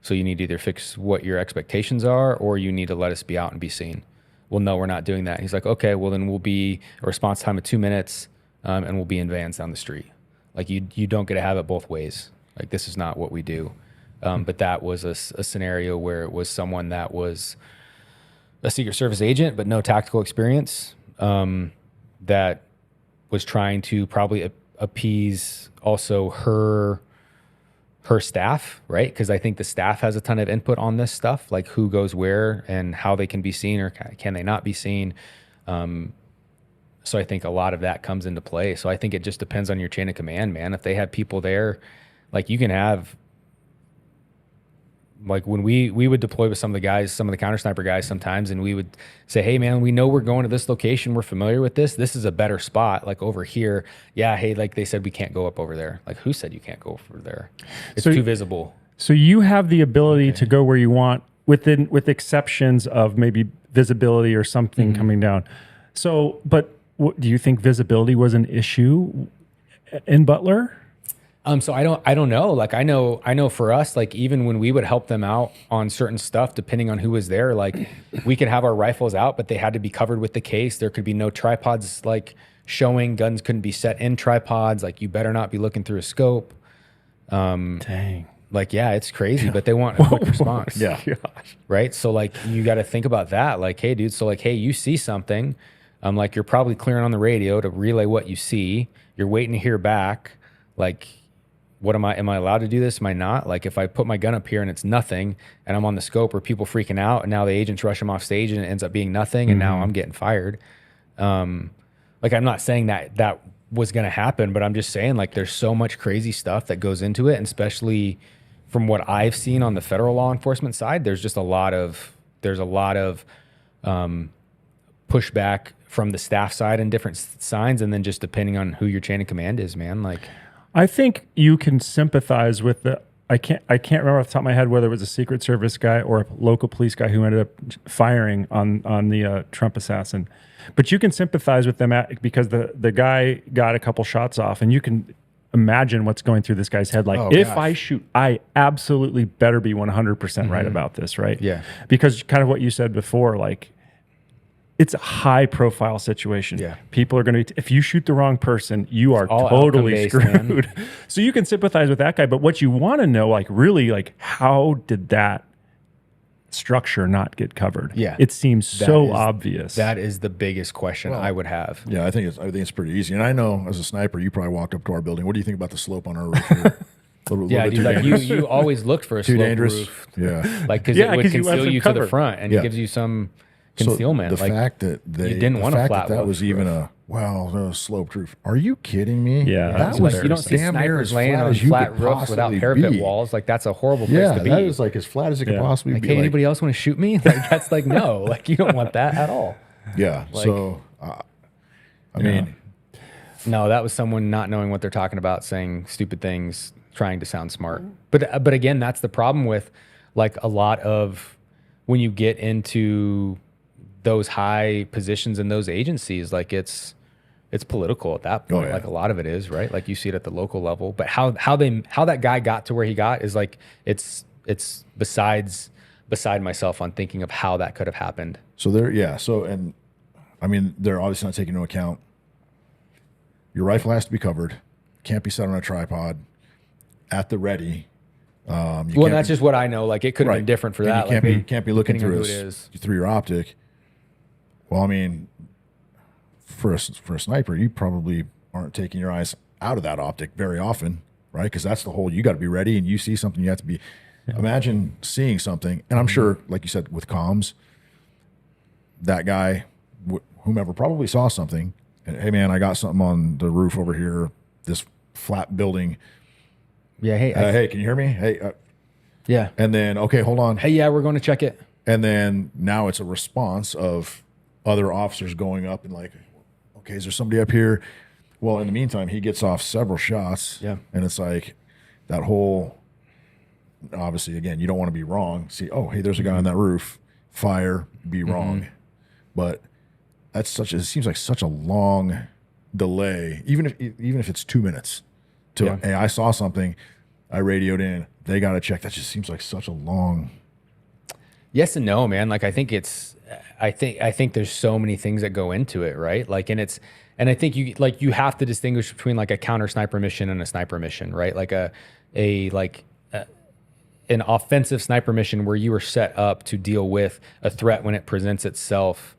So you need to either fix what your expectations are, or you need to let us be out and be seen. Well, no, we're not doing that. He's like, okay, well then we'll be a response time of 2 minutes, and we'll be in vans down the street. Like you don't get to have it both ways. Like this is not what we do. But that was a scenario where it was someone that was a Secret Service agent, but no tactical experience, that was trying to probably appease also her staff, right? Because I think the staff has a ton of input on this stuff, like who goes where and how they can be seen or can they not be seen. So I think a lot of that comes into play. So I think it just depends on your chain of command, man. If they have people there, like you can have, like when we would deploy with some of the guys, some of the counter sniper guys sometimes, and we would say, hey man, we know we're going to this location. We're familiar with this. This is a better spot. Like over here. Yeah. Hey, like they said, we can't go up over there. Like who said you can't go over there? It's too visible. So you have the ability to go where you want with exceptions of maybe visibility or something coming down. So, but do you think visibility was an issue in Butler? So I don't know. Like I know for us, like even when we would help them out on certain stuff, depending on who was there, like we could have our rifles out, but they had to be covered with the case. There could be no tripods, like showing. Guns couldn't be set in tripods. Like you better not be looking through a scope. Dang. Like, yeah, it's crazy, but they want a quick response. Yeah. Right. So like you got to think about that. Like, hey dude, so like, hey, you see something, like you're probably clearing on the radio to relay what you see. You're waiting to hear back. Like, what am I allowed to do this? Am I not? Like if I put my gun up here and it's nothing and I'm on the scope, or people freaking out and now the agents rush them off stage and it ends up being nothing and now I'm getting fired. Like I'm not saying that was going to happen, but I'm just saying like there's so much crazy stuff that goes into it. And especially from what I've seen on the federal law enforcement side, there's a lot of pushback from the staff side and different signs. And then just depending on who your chain of command is, man, like, I think you can sympathize with I can't remember off the top of my head whether it was a Secret Service guy or a local police guy who ended up firing on the Trump assassin. But you can sympathize with them because the guy got a couple shots off, and you can imagine what's going through this guy's head. Like, I shoot, I absolutely better be 100% right about this, right? Yeah. Because kind of what you said before, like, it's a high profile situation. Yeah. People are going to, if you shoot the wrong person, you are totally screwed. Man. So you can sympathize with that guy. But what you want to know, like really, like how did that structure not get covered? Yeah. It seems so obvious. That is the biggest question I would have. Yeah, I think it's pretty easy. And I know as a sniper, you probably walked up to our building. What do you think about the slope on our roof here? Yeah, dude, like you always looked for a slope roof. Yeah. Like, because it would conceal you to the front and it gives you some concealment. So the fact that you didn't want a flat that was even a sloped roof. Are you kidding me? Yeah, that was you don't see snipers laying on flat roofs without parapet walls. Like that's a horrible place to be. That is like as flat as it could possibly like, be. Hey, anybody else want to shoot me? Like that's like no. Like you don't want that at all. Yeah. Like, so I mean, no, that was someone not knowing what they're talking about, saying stupid things, trying to sound smart. But again, that's the problem with like a lot of when you get into those high positions in those agencies, like it's political at that point. Like a lot of it is, right? Like you see it at the local level, but how that guy got to where he got is like, it's beside myself on thinking of how that could have happened. So and I mean, they're obviously not taking into account your rifle has to be covered, can't be set on a tripod, at the ready. Well, that's just what I know. Like it could have been different for that. You can't be looking through your optic. Well, I mean, for a sniper, you probably aren't taking your eyes out of that optic very often, right? Because that's the whole, you got to be ready, and you see something, you have to be, imagine seeing something. And I'm sure, like you said, with comms, that guy, whomever probably saw something, and hey man, I got something on the roof over here, this flat building. Yeah. Hey, hey, can you hear me? Hey. Yeah. And then, okay, hold on. Hey, yeah, we're going to check it. And then now it's a response of other officers going up and like, okay, is there somebody up here? Well, in the meantime, he gets off several shots. Yeah. And it's like that whole, obviously, again, you don't want to be wrong. See, oh, hey, there's a guy on that roof. Fire, be wrong. But it seems like such a long delay, even if it's 2 minutes. Hey, I saw something, I radioed in, they got to check. That just seems like such a long. Yes and no, man. Like I think there's so many things that go into it, right? Like, and I think you have to distinguish between like a counter sniper mission and a sniper mission, right? Like an offensive sniper mission where you are set up to deal with a threat when it presents itself.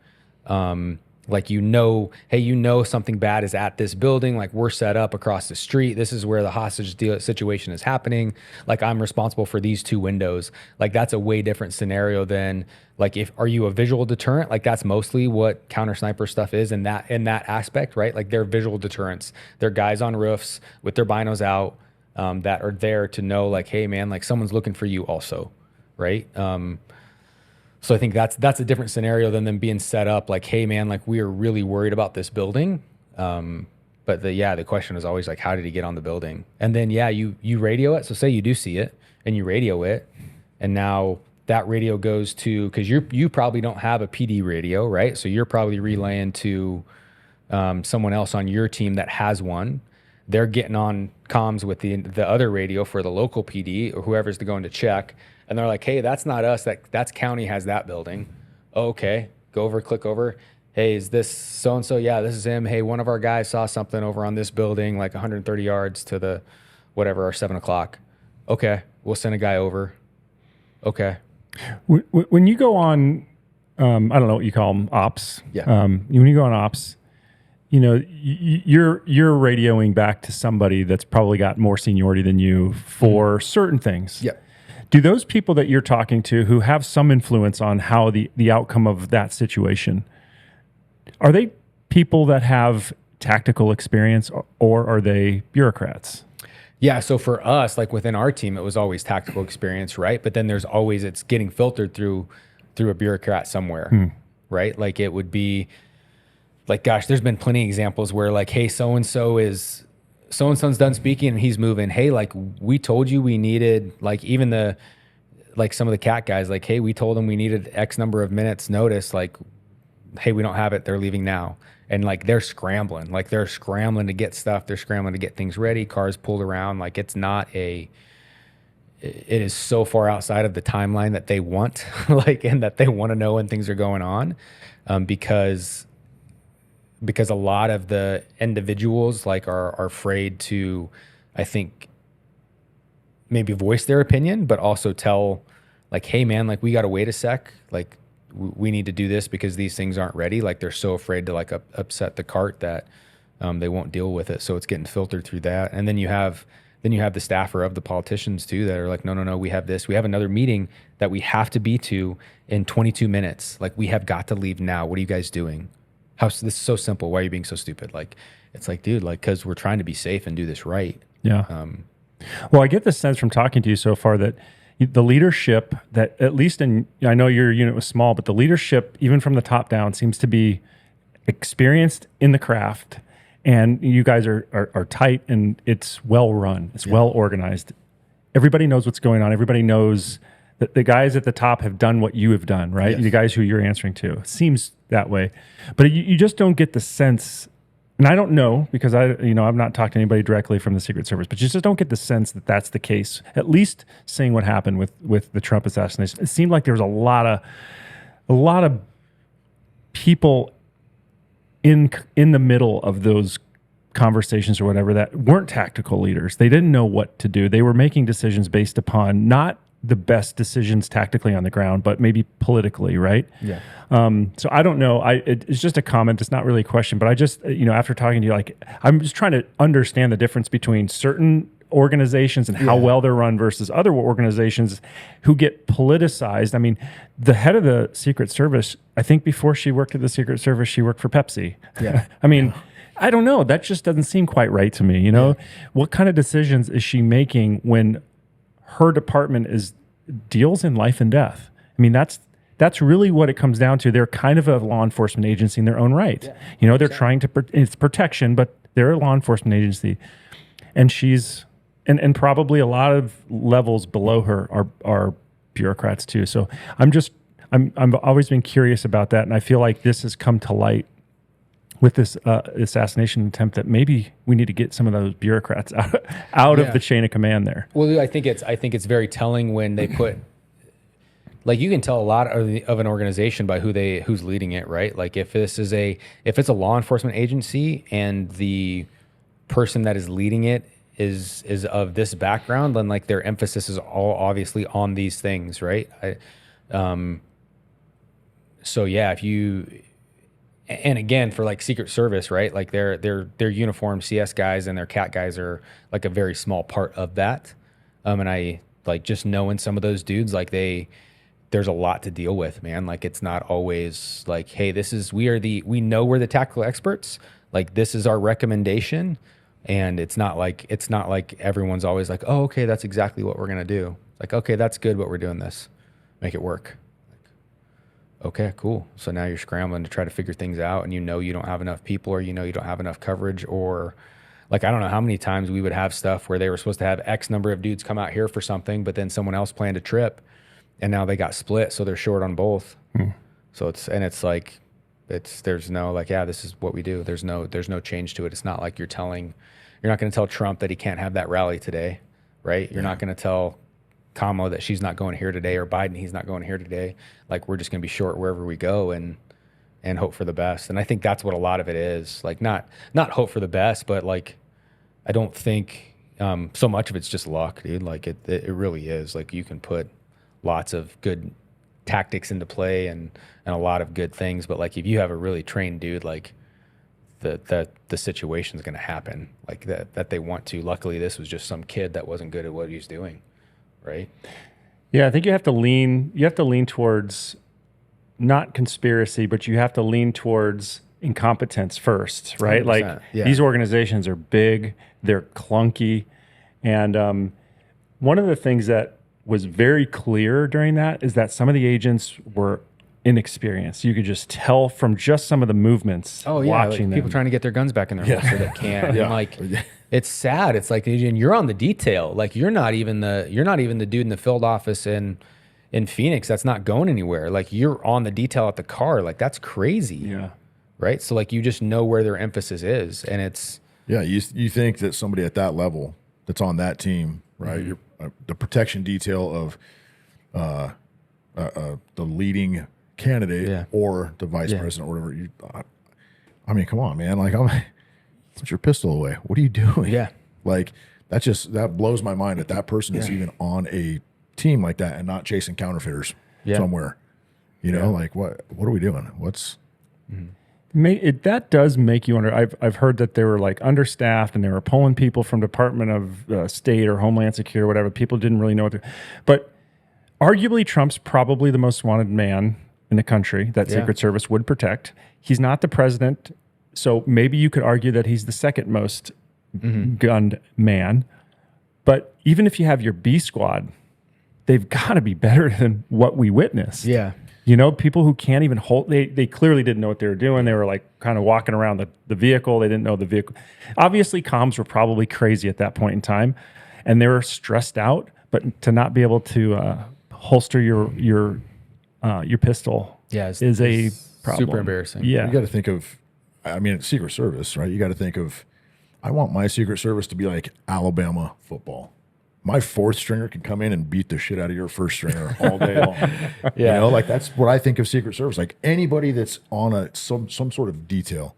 Like, hey, something bad is at this building. Like, we're set up across the street. This is where the hostage situation is happening. Like, I'm responsible for these 2 windows. Like, that's a way different scenario than like, are you a visual deterrent? Like, that's mostly what counter sniper stuff is in that aspect, right? Like, they're visual deterrents. They're guys on roofs with their binos out that are there to know, like, hey, man, like someone's looking for you also, right? So I think that's a different scenario than them being set up like, hey, man, like we are really worried about this building. But the question is always like, how did he get on the building? And then, you radio it. So say you do see it and you radio it. And now that radio goes to, because you probably don't have a PD radio, right? So you're probably relaying to someone else on your team that has one. They're getting on comms with the other radio for the local PD or whoever's going to check. And they're like, hey, that's not us. That's county has that building. Oh, okay. Go over, click over. Hey, is this so-and-so? Yeah, this is him. Hey, one of our guys saw something over on this building, like 130 yards to the whatever, or 7 o'clock. Okay. We'll send a guy over. Okay. When you go on, I don't know what you call them, ops. Yeah. When you go on ops, you're radioing back to somebody that's probably got more seniority than you for certain things. Yeah. Do those people that you're talking to who have some influence on how the outcome of that situation, are they people that have tactical experience or are they bureaucrats? Yeah. So for us, like within our team, it was always tactical experience, right? But then there's always, it's getting filtered through a bureaucrat somewhere, right? Like it would be like, gosh, there's been plenty of examples where like, hey, so-and-so's done speaking and he's moving. Hey, like we told you we needed, like even some of the CAT guys, like, hey, we told them we needed X number of minutes notice. Like, hey, we don't have it. They're leaving now. And like, they're scrambling to get stuff. They're scrambling to get things ready. Cars pulled around. Like it is so far outside of the timeline that they want, like, and that they want to know when things are going on. Because a lot of the individuals like are afraid to, I think, maybe voice their opinion, but also tell like, hey man, like we got to wait a sec. Like we need to do this because these things aren't ready. Like they're so afraid to like upset the cart that they won't deal with it. So it's getting filtered through that. And then you have the staffer of the politicians too that are like, no, we have this. We have another meeting that we have to be to in 22 minutes. Like we have got to leave now. What are you guys doing? This is so simple. Why are you being so stupid? Like, it's like, dude, like, cause we're trying to be safe and do this right. Yeah. Well, I get the sense from talking to you so far that the leadership that at least I know your unit was small, but the leadership, even from the top down, seems to be experienced in the craft and you guys are tight and it's well run. It's well organized. Everybody knows what's going on. Everybody knows that the guys at the top have done what you have done, right? Yes. The guys who you're answering to. It seems that way. But you just don't get the sense, and I don't know because I've not talked to anybody directly from the Secret Service, but you just don't get the sense that that's the case. At least seeing what happened with the Trump assassination, it seemed like there was a lot of people in the middle of those conversations or whatever that weren't tactical leaders. They didn't know what to do. They were making decisions based upon not the best decisions tactically on the ground, but maybe politically, right? Yeah. So I don't know. It's just a comment. It's not really a question, but I just, after talking to you, like, I'm just trying to understand the difference between certain organizations and how well they're run versus other organizations who get politicized. I mean, the head of the Secret Service, I think before she worked at the Secret Service, she worked for Pepsi. Yeah. I mean, I don't know. That just doesn't seem quite right to me. What kind of decisions is she making when her department deals in life and death? I mean, that's really what it comes down to. They're kind of a law enforcement agency in their own right. Yeah, you know, they're trying to, it's protection, but they're a law enforcement agency. And she's, and probably a lot of levels below her are bureaucrats too. So I've always been curious about that. And I feel like this has come to light with this assassination attempt, that maybe we need to get some of those bureaucrats out of the chain of command there. Well, I think it's very telling when they put, like, you can tell a lot of an organization by who's leading it, right? Like if it's a law enforcement agency and the person that is leading it is of this background, then like their emphasis is all obviously on these things, right? So yeah, if you, and again, for like Secret Service, right? Like their uniformed CS guys and their CAT guys are like a very small part of that. And I like just knowing some of those dudes, like there's a lot to deal with, man. Like it's not always like, hey, we know we're the tactical experts. Like this is our recommendation. And it's not like everyone's always like, oh, okay, that's exactly what we're gonna do. Like, okay, that's good, but we're doing this. Make it work. Okay, cool. So now you're scrambling to try to figure things out, and you know you don't have enough people, or you know you don't have enough coverage, or like I don't know how many times we would have stuff where they were supposed to have X number of dudes come out here for something, but then someone else planned a trip, and now they got split, so they're short on both. So it's like there's no like, yeah, this is what we do. There's no change to it. It's not like you're not going to tell Trump that he can't have that rally today, right? You're not going to tell Kamala that she's not going here today, or Biden he's not going here today. Like we're just going to be short wherever we go and hope for the best. And I think that's what a lot of it is. Like not hope for the best, but like I don't think so much of it's just luck, dude. Like it really is. Like you can put lots of good tactics into play and a lot of good things, but like if you have a really trained dude, like the situation's going to happen like that they want to. Luckily, this was just some kid that wasn't good at what he was doing. Right. Yeah, I think you have to lean towards not conspiracy, but you have to lean towards incompetence first, right? 100%, like yeah. These organizations are big, they're clunky. And one of the things that was very clear during that is that some of the agents were inexperienced. You could just tell from just some of the movements. Oh yeah, watching like people trying to get their guns back in their holster that can't. Yeah. And like it's sad. It's like, and you're on the detail. Like you're not even the dude in the field office in Phoenix that's not going anywhere. Like you're on the detail at the car. Like that's crazy. Yeah. Right. So like you just know where their emphasis is, and it's you think that somebody at that level that's on that team, right? Mm-hmm. You're, the protection detail of the leading candidate or the vice president or whatever. I mean, come on, man. Like, put your pistol away. What are you doing? Yeah. Like, that blows my mind that person is even on a team like that and not chasing counterfeiters somewhere. You know, like what are we doing? What's that does make you wonder. I've heard that they were like understaffed and they were pulling people from Department of State or Homeland Security or whatever. People didn't really know what to do. But arguably, Trump's probably the most wanted man in the country that Secret Service would protect. He's not the president, so maybe you could argue that he's the second most gunned man. But even if you have your B squad, they've got to be better than what we witnessed. Yeah. You know, people who can't even hold, they clearly didn't know what they were doing. They were like kind of walking around the vehicle. They didn't know the vehicle. Obviously, comms were probably crazy at that point in time, and they were stressed out. But to not be able to holster your pistol is a problem. Super embarrassing. Yeah. You got to think of, I mean, it's Secret Service, right? You got to think of, I want my Secret Service to be like Alabama football. My fourth stringer can come in and beat the shit out of your first stringer all day long. You know, like that's what I think of Secret Service. Like anybody that's on some sort of detail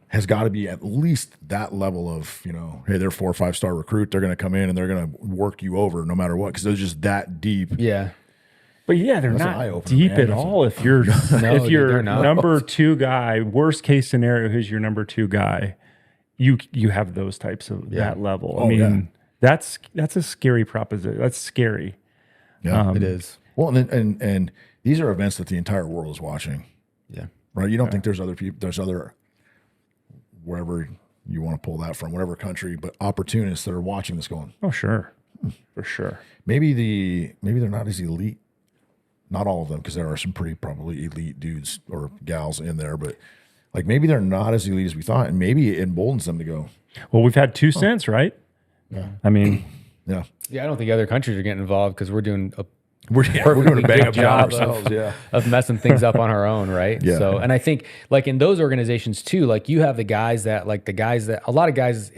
has got to be at least that level of, you know, hey, they're 4 or 5 star recruit. They're going to come in and they're going to work you over no matter what, because they're just that deep. Yeah. But yeah, they're not deep at all. If you're if you're number 2 guy, worst case scenario, who's your number 2 guy, you have those types of that level. I mean, that's a scary proposition. That's scary. Yeah, it is. Well, and these are events that the entire world is watching. Yeah. Right. You don't think there's other people, there's other, wherever you want to pull that from, whatever country, but opportunists that are watching this going, oh, sure. For sure. Maybe they're not as elite not all of them, because there are some pretty probably elite dudes or gals in there, but like maybe they're not as elite as we thought, and maybe it emboldens them to go. Well, we've had 2 cents, right? Yeah. I mean, Yeah. Yeah, I don't think other countries are getting involved because we're doing a We're doing a bang good up job job ourselves. of messing things up on our own, right? Yeah. So, and I think like in those organizations too, like you have the guys that a lot of guys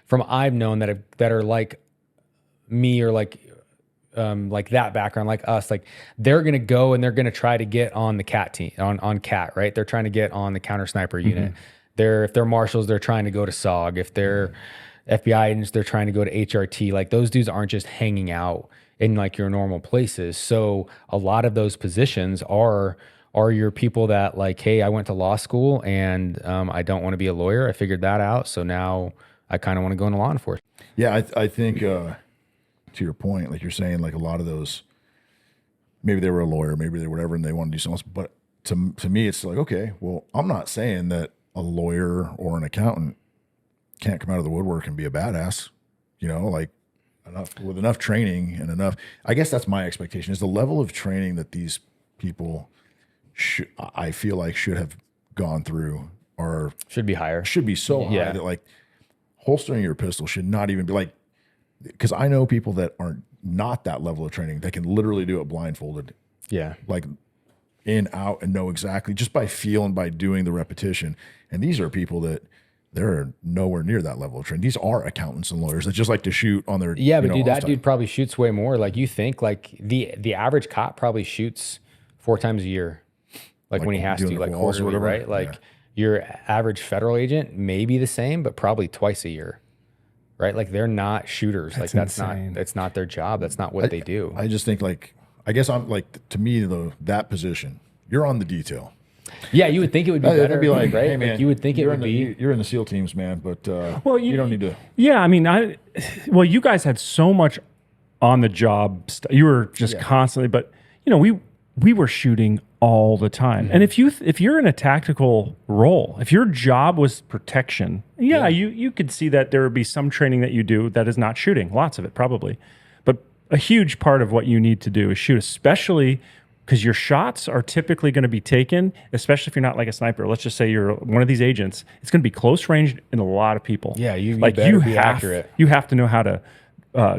from I've known that are like me or like that background, like us, like they're going to go and they're going to try to get on the CAT team, on CAT, right? They're trying to get on the counter sniper unit. If they're marshals, they're trying to go to SOG. If they're FBI agents, they're trying to go to HRT. Like those dudes aren't just hanging out in like your normal places. So a lot of those positions are your people that like, hey, I went to law school and I don't want to be a lawyer. I figured that out. So now I kind of want to go into law enforcement. Yeah, I think to your point, like you're saying, like a lot of those, maybe they were a lawyer, maybe they were whatever, and they want to do something else. But to me, it's like, okay, well, I'm not saying that a lawyer or an accountant can't come out of the woodwork and be a badass, like with enough training and enough. I guess that's my expectation, is the level of training that these people I feel like should have gone through Should be higher. Should be so high that like holstering your pistol should not even be like, because I know people that are not that level of training that can literally do it blindfolded. Yeah. Like in, out, and know exactly just by feel and by doing the repetition. And these are people that they're nowhere near that level of training. These are accountants and lawyers that just like to shoot on their but dude, that dude probably shoots way more. Like you think like the average cop probably shoots 4 times a year, like when he has to, like quarterly, right? Like your average federal agent may be the same, but probably twice a year. Right? Like they're not shooters. That's not their job. That's not what they do. I just think like, I guess I'm like, to me though, that position, you're on the detail. Yeah, you would think it would be better. It'd be like, right? Hey, man, like you would think it would be. You're in the SEAL teams, man, but you don't need to. Yeah, I mean, you guys had so much on the job. You were just constantly, but we were shooting all the time. And if you're in a tactical role, if your job was protection, you could see that there would be some training that you do that is not shooting. Lots of it probably, but a huge part of what you need to do is shoot, especially because your shots are typically going to be taken, especially if you're not like a sniper. Let's just say you're one of these agents. It's going to be close range in a lot of people. Yeah, you better be accurate. You have to know how to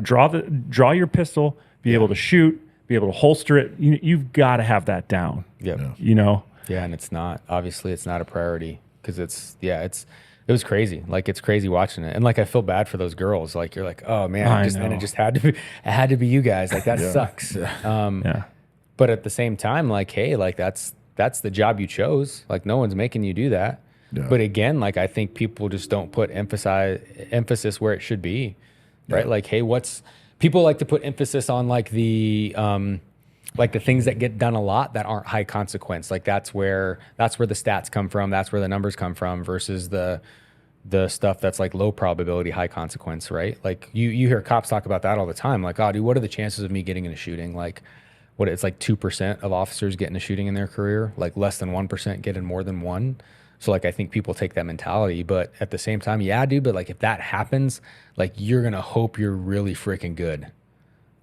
draw your pistol, be able to shoot, be able to holster it. You've got to have that down. Yep. Yeah, and it's not a priority because it was crazy. Like it's crazy watching it, and like I feel bad for those girls. Like you're like, oh man, and it just had to be you guys. Like that sucks. But at the same time, like, hey, like that's the job you chose. Like no one's making you do that. Yeah. But again, like I think people just don't put emphasis where it should be, right? Like, hey, people like to put emphasis on like the things that get done a lot that aren't high consequence. Like that's where the stats come from. That's where the numbers come from versus the stuff that's like low probability, high consequence, right? Like you hear cops talk about that all the time. Like, oh, dude, what are the chances of me getting in a shooting? Like it's like 2% of officers get in a shooting in their career. Like less than 1% get in more than one. So like I think people take that mentality, but at the same time, yeah, dude. But like if that happens, like you're gonna hope you're really freaking good.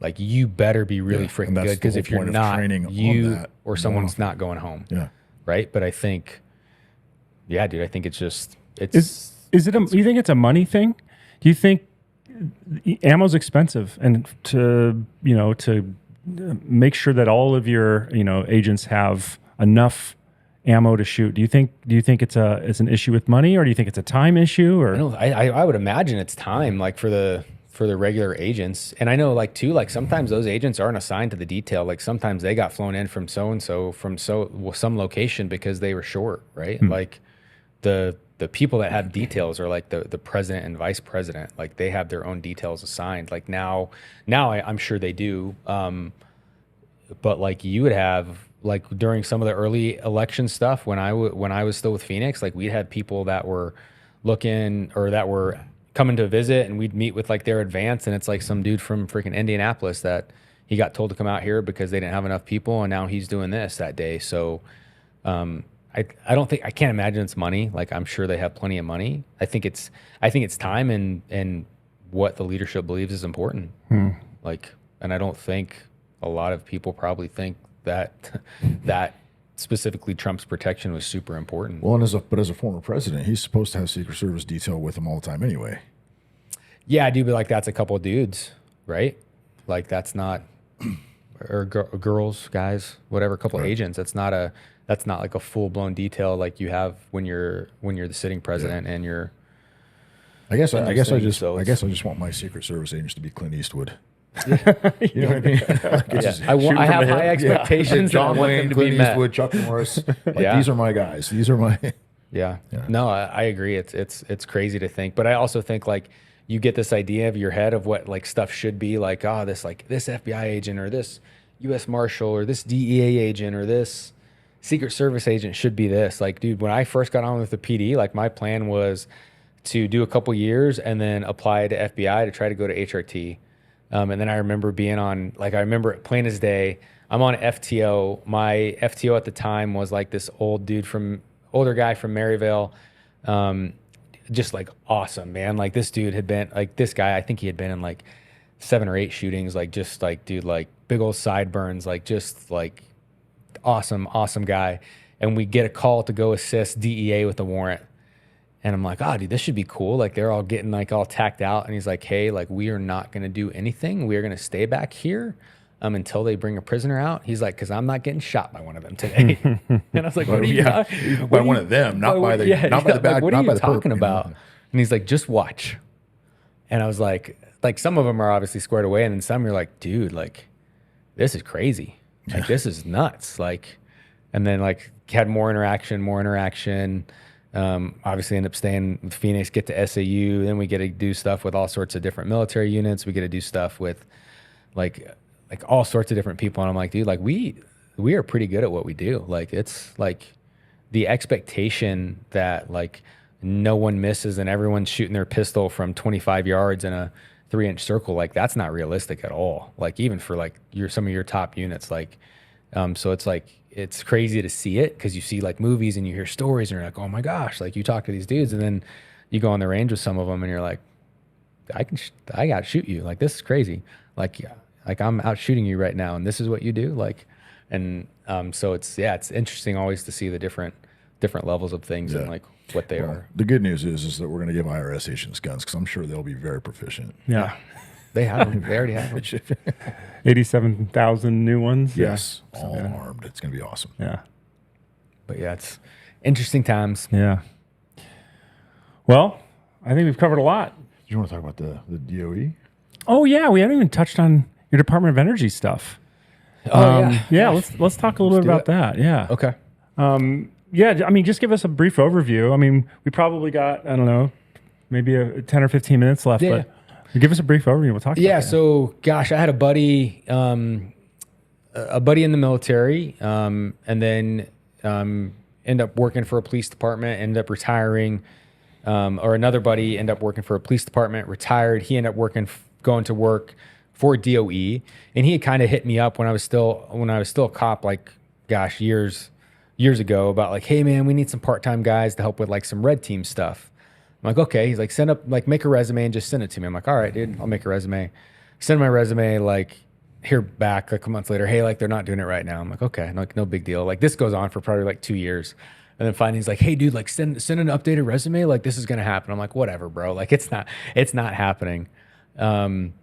Like you better be really freaking good because if you're not, you or someone's not going home. Yeah. Right. But I think, yeah, dude. I think it's just Is it? Do you think it's a money thing? Do you think ammo's expensive, and to make sure that all of your agents have enough ammo to shoot? Do you think it's an issue with money, or do you think it's a time issue? Or I would imagine it's time, like for the regular agents. And I know like too, like sometimes those agents aren't assigned to the detail. Like sometimes they got flown in from so-and-so from some location because they were short, right? Like the people that have details are like the president and vice president. Like they have their own details assigned. Like now I'm sure they do. But like you would have, like during some of the early election stuff when I was still with Phoenix, like we'd had people that were looking or that were coming to visit, and we'd meet with like their advance, and it's like some dude from freaking Indianapolis that he got told to come out here because they didn't have enough people, and now he's doing this that day. So I can't imagine it's money. Like I'm sure they have plenty of money. I think it's time and what the leadership believes is important. Like, and I don't think a lot of people probably think that specifically Trump's protection was super important. Well, and as a former president, he's supposed to have Secret Service detail with him all the time anyway. Yeah, I do, but like that's a couple of dudes, right? Like that's not, or girls, guys, whatever, a couple of agents. That's not like a full blown detail like you have when you're the sitting president and you're. I guess I just want my Secret Service agents to be Clint Eastwood. You know what I mean? I have high expectations. John I want them Wayne, to Clint be met. Eastwood, Chuck Norris. These are my guys. These are my. Yeah. No, I agree. It's crazy to think, but I also think like you get this idea of your head of what like stuff should be like. Oh, this FBI agent or this U.S. Marshal or this DEA agent or this Secret Service agent should be this. Like, dude, when I first got on with the PD, like my plan was to do a couple years and then apply to FBI to try to go to HRT. And then I remember being on, like, I remember plain as day, I'm on FTO. My FTO at the time was like this older guy from Maryvale. Just like awesome, man. Like this dude had been like this guy, I think he had been in like 7 or 8 shootings, like just like, dude, like big old sideburns, like just like awesome guy. And we get a call to go assist DEA with a warrant. And I'm like, dude, this should be cool. Like they're all getting like all tacked out. And he's like, hey, like we are not going to do anything. We are going to stay back here until they bring a prisoner out. He's like, because I'm not getting shot by one of them today. And I was like, what are you by one of them, not by the bad. What are you talking perp, about? You know? And he's like, just watch. And I was like some of them are obviously squared away, and then some you're like, dude, like this is crazy. Like this is nuts. Like, and then like had more interaction. Obviously end up staying with Phoenix, get to SAU. Then we get to do stuff with all sorts of different military units. We get to do stuff with like all sorts of different people. And I'm like, dude, like we are pretty good at what we do. Like it's like the expectation that like no one misses and everyone's shooting their pistol from 25 yards in a 3-inch circle. Like that's not realistic at all. Like even for like some of your top units, like, so it's like, it's crazy to see it because you see like movies and you hear stories and you're like, oh my gosh, like you talk to these dudes and then you go on the range with some of them and you're like, I got to shoot you. Like, this is crazy. Like I'm out shooting you right now and this is what you do. Like, and so it's interesting always to see the different levels of things and like what they are. The good news is that we're going to give IRS agents guns because I'm sure they'll be very proficient. Yeah. They have them. They already have them. 87,000 new ones. Yes. All armed. It's going to be awesome. Yeah. But yeah, it's interesting times. Yeah. Well, I think we've covered a lot. Do you want to talk about the DOE? Oh yeah, we haven't even touched on your Department of Energy stuff. Yeah. Let's talk a little bit about that. Yeah. Okay. Yeah. I mean, just give us a brief overview. I mean, we probably got, I don't know, maybe 10 or 15 minutes left, but give us a brief overview. We'll talk about that. So gosh, I had a buddy in the military, and then end up working for a police department, ended up retiring, or another buddy ended up working for a police department, retired. He ended up going to work for DOE, and he had kind of hit me up when I was still a cop, like gosh, years ago, about like, hey man, we need some part-time guys to help with like some red team stuff. I'm like, okay. He's like, make a resume and just send it to me. I'm like, all right, dude, I'll make a resume. Send my resume, like, hear back like a month later, hey, like, they're not doing it right now. I'm like, okay, no big deal. Like, this goes on for probably like 2 years. And then finally he's like, hey, dude, like, send an updated resume. Like, this is going to happen. I'm like, whatever, bro. Like, it's not happening. And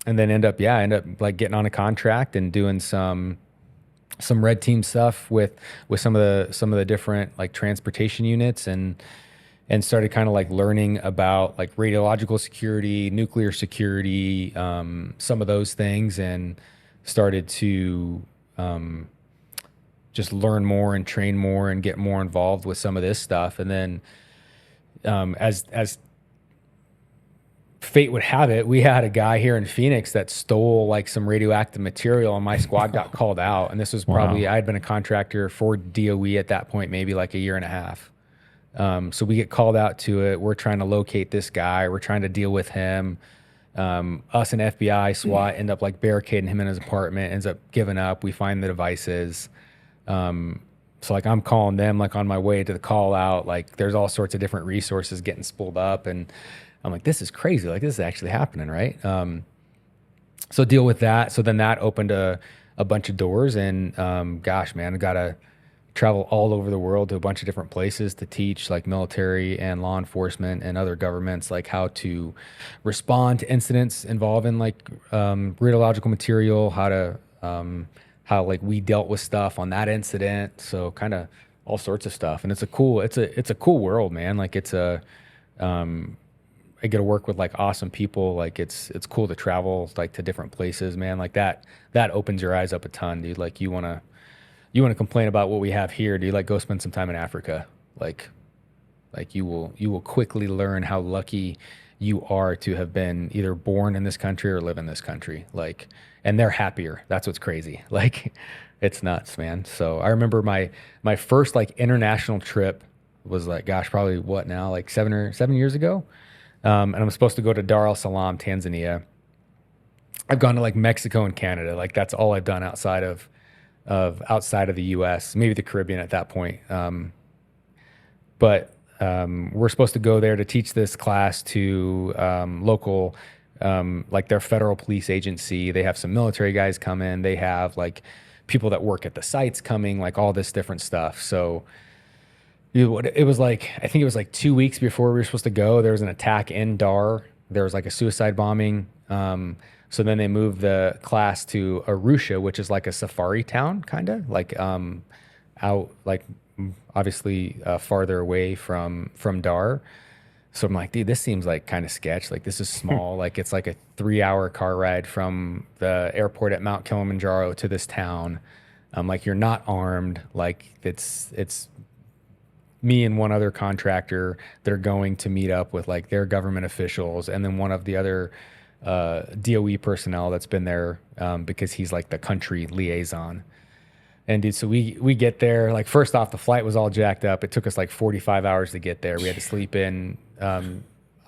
then end up like getting on a contract and doing some red team stuff with some of the different like transportation units and started kind of like learning about like radiological security, nuclear security, some of those things, and started to just learn more and train more and get more involved with some of this stuff. And then as fate would have it, we had a guy here in Phoenix that stole like some radioactive material and my squad got called out. And this was probably, I had been a contractor for DOE at that point, maybe like a year and a half. So we get called out to it. We're trying to locate this guy. We're trying to deal with him. Us and FBI, SWAT end up like barricading him in his apartment, ends up giving up. We find the devices. So like I'm calling them like on my way to the call out, like there's all sorts of different resources getting spooled up. And I'm like, this is crazy. Like this is actually happening. Right. So deal with that. So then that opened a a bunch of doors. And gosh, man, I got to travel all over the world to a bunch of different places to teach like military and law enforcement and other governments like how to respond to incidents involving like radiological material, how like we dealt with stuff on that incident. So kind of all sorts of stuff. And it's a cool world, man. Like I get to work with like awesome people. Like it's cool to travel like to different places, man. Like that opens your eyes up a ton, dude. Like you want to complain about what we have here, dude. Like go spend some time in Africa. Like you will quickly learn how lucky you are to have been either born in this country or live in this country. Like, and they're happier. That's what's crazy. Like it's nuts, man. So I remember my first like international trip was like, gosh, probably what now? Like 7 years ago. And I'm supposed to go to Dar es Salaam, Tanzania. I've gone to like Mexico and Canada. Like that's all I've done outside of the U.S., maybe the Caribbean at that point. But we're supposed to go there to teach this class to local, like their federal police agency. They have some military guys come in. They have like people that work at the sites coming, like all this different stuff. So it was like, I think it was like 2 weeks before we were supposed to go, there was an attack in Dar. There was like a suicide bombing. So then they moved the class to Arusha, which is like a safari town, kind of like out, like obviously farther away from Dar. So I'm like, dude, this seems like kind of sketch. Like this is small. Like it's like a 3-hour car ride from the airport at Mount Kilimanjaro to this town. Like you're not armed. Like it's me and one other contractor. They're going to meet up with like their government officials, and then one of the other DOE personnel that's been there because he's like the country liaison. And dude, so we get there. Like first off, the flight was all jacked up. It took us like 45 hours to get there. We had to sleep in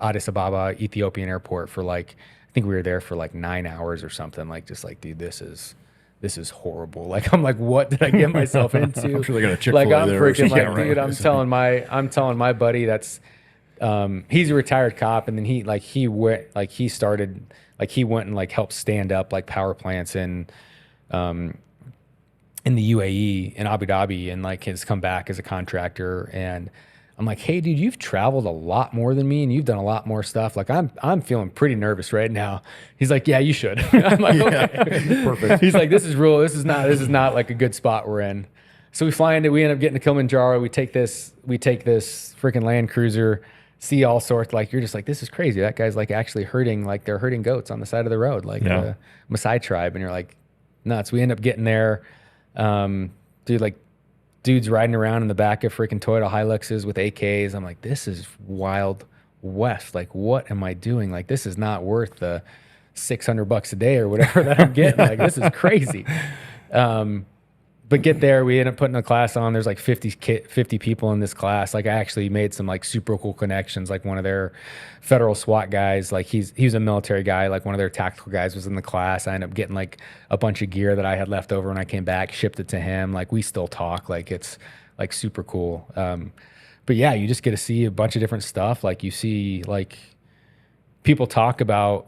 Addis Ababa, Ethiopian airport for like, I think we were there for like 9 hours or something. Like just like, dude, this is horrible. Like I'm like, what did I get myself into? I'm sure they got a Chick-fil-A like I'm there. freaking Yeah, like, right. dude, I'm telling my buddy that's he's a retired cop, and then he went and like helped stand up like power plants in the UAE in Abu Dhabi, and like has come back as a contractor. And I'm like, hey dude, you've traveled a lot more than me and you've done a lot more stuff. Like I'm feeling pretty nervous right now. He's like, yeah, you should. I'm like, okay. Perfect. He's like, this is not like a good spot we're in. So we end up getting to Kilimanjaro. We take this freaking Land Cruiser, see all sorts. Like you're just like, this is crazy. That guy's like actually they're herding goats on the side of the road, like the Maasai tribe. And you're like, nuts. We end up getting there. Dude's riding around in the back of freaking Toyota Hiluxes with AKs. I'm like, this is Wild West. Like, what am I doing? Like, this is not worth the $600 a day or whatever that I'm getting. Like, this is crazy. But get there, we end up putting a class on. There's like 50 people in this class. Like I actually made some like super cool connections. Like one of their federal SWAT guys, like he was a military guy. Like one of their tactical guys was in the class. I ended up getting like a bunch of gear that I had left over when I came back, shipped it to him. Like we still talk. Like it's like super cool. But yeah, you just get to see a bunch of different stuff. Like you see like people talk about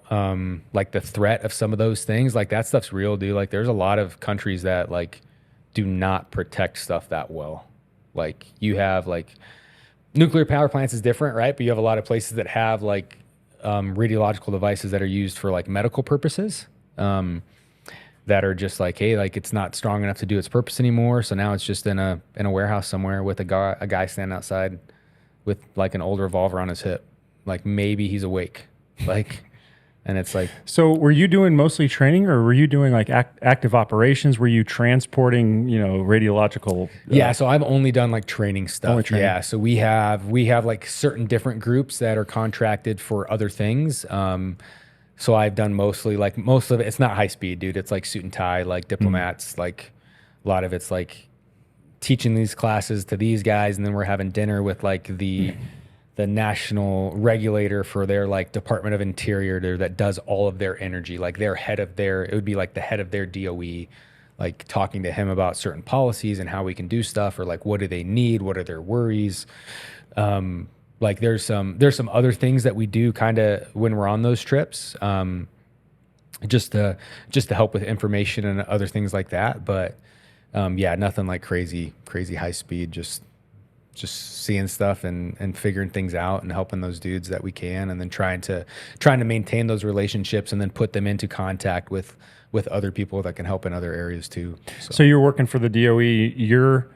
like the threat of some of those things. Like that stuff's real, dude. Like there's a lot of countries that like do not protect stuff that well. Like you have like nuclear power plants is different, right? But you have a lot of places that have like radiological devices that are used for like medical purposes that are just like, hey, like it's not strong enough to do its purpose anymore. So now it's just in a warehouse somewhere with a guy standing outside with like an old revolver on his hip. Like maybe he's awake. Like, and it's like, so were you doing mostly training, or were you doing like active operations? Were you transporting, radiological? Yeah. So I've only done like training stuff. Only training. Yeah. So we have like certain different groups that are contracted for other things. So I've done most of it. It's not high speed, dude. It's like suit and tie, like diplomats, like a lot of it's like teaching these classes to these guys. And then we're having dinner with like the national regulator for their like Department of Interior there that does all of their energy, like it would be like the head of their DOE, like talking to him about certain policies and how we can do stuff, or like what do they need, what are their worries. Like there's some other things that we do kind of when we're on those trips. just to help with information and other things like that. But yeah, nothing like crazy high speed, just seeing stuff and figuring things out and helping those dudes that we can, and then trying to maintain those relationships and then put them into contact with other people that can help in other areas too. So you're working for the DOE. Your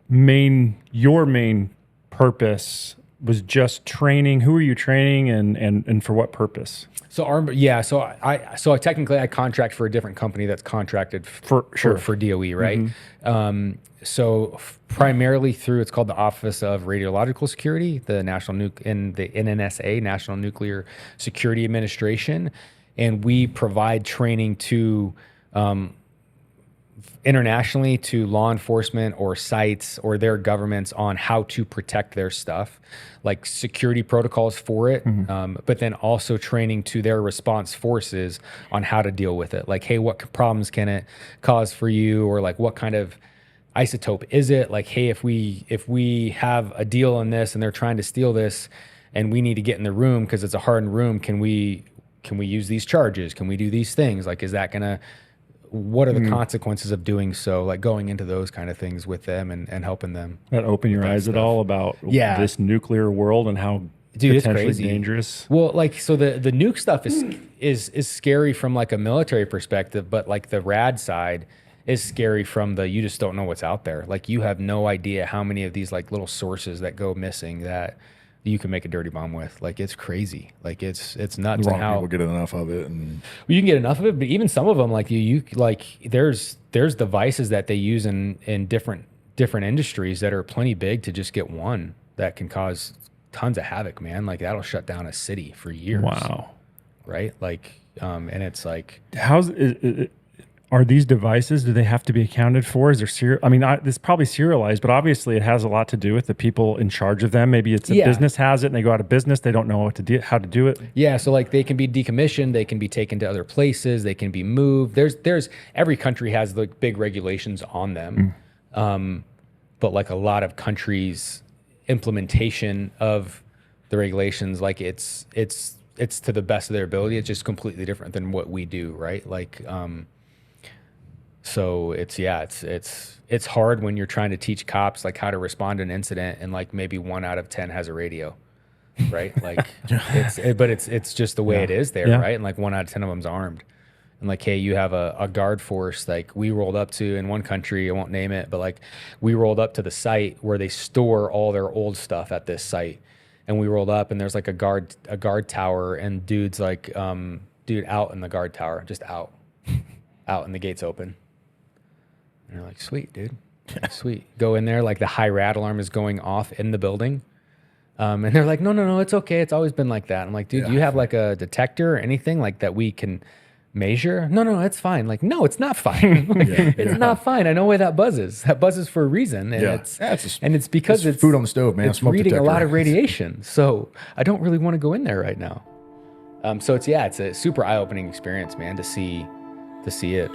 main purpose was just training. Who are you training, and for what purpose? So I technically I contract for a different company that's contracted for DOE, right? So primarily through, it's called the Office of Radiological Security, the NNSA, National Nuclear Security Administration, and we provide training to internationally to law enforcement or sites or their governments on how to protect their stuff, like security protocols for it, but then also training to their response forces on how to deal with it. Like, hey, what problems can it cause for you? Or like, what kind of isotope is it? Like, hey, if we have a deal on this and they're trying to steal this and we need to get in the room because it's a hardened room, can we use these charges? Can we do these things? Like, is that gonna, what are the consequences of doing so? Like going into those kind of things with them and helping them. That open your eyes at all about this nuclear world and how potentially dangerous? Well, like, so the nuke stuff is scary from like a military perspective, but like the rad side is scary from the, you just don't know what's out there. Like, you have no idea how many of these like little sources that go missing that you can make a dirty bomb with. Like, it's crazy. Like, it's nuts. Wrong people get enough of it, and you can get enough of it. But even some of them, like you like there's devices that they use in different industries that are plenty big to just get one that can cause tons of havoc, man. Like, that'll shut down a city for years. Wow. Right. Like, and it's like, are these devices, do they have to be accounted for? Is there this is probably serialized, but obviously it has a lot to do with the people in charge of them. Maybe it's a business has it and they go out of business. They don't know how to do it. Yeah. So like, they can be decommissioned. They can be taken to other places. They can be moved. There's every country has like big regulations on them. But like a lot of countries' implementation of the regulations, like it's to the best of their ability. It's just completely different than what we do. Right. Like, so it's hard when you're trying to teach cops like how to respond to an incident, and like maybe 1 out of 10 has a radio, right? Like, it's just the way it is there, right? And like 1 out of 10 of them's armed, and like, hey, you have a guard force. Like, we rolled up to, in one country, I won't name it, but like we rolled up to the site where they store all their old stuff at this site, and we rolled up and there's like a guard tower, and dude's like out in the guard tower, just out, and the gate's open. And you're like, sweet, dude. Sweet. Go in there, like the high rat alarm is going off in the building. And they're like, no, it's okay. It's always been like that. I'm like, dude, do you have like a detector or anything like that we can measure? No, it's fine. Like, no, it's not fine. Like, it's not fine. I know why that buzzes. That buzzes for a reason. And it's because it's food on the stove, man. It's reading a lot of radiation. So I don't really want to go in there right now. So it's a super eye-opening experience, man, to see it.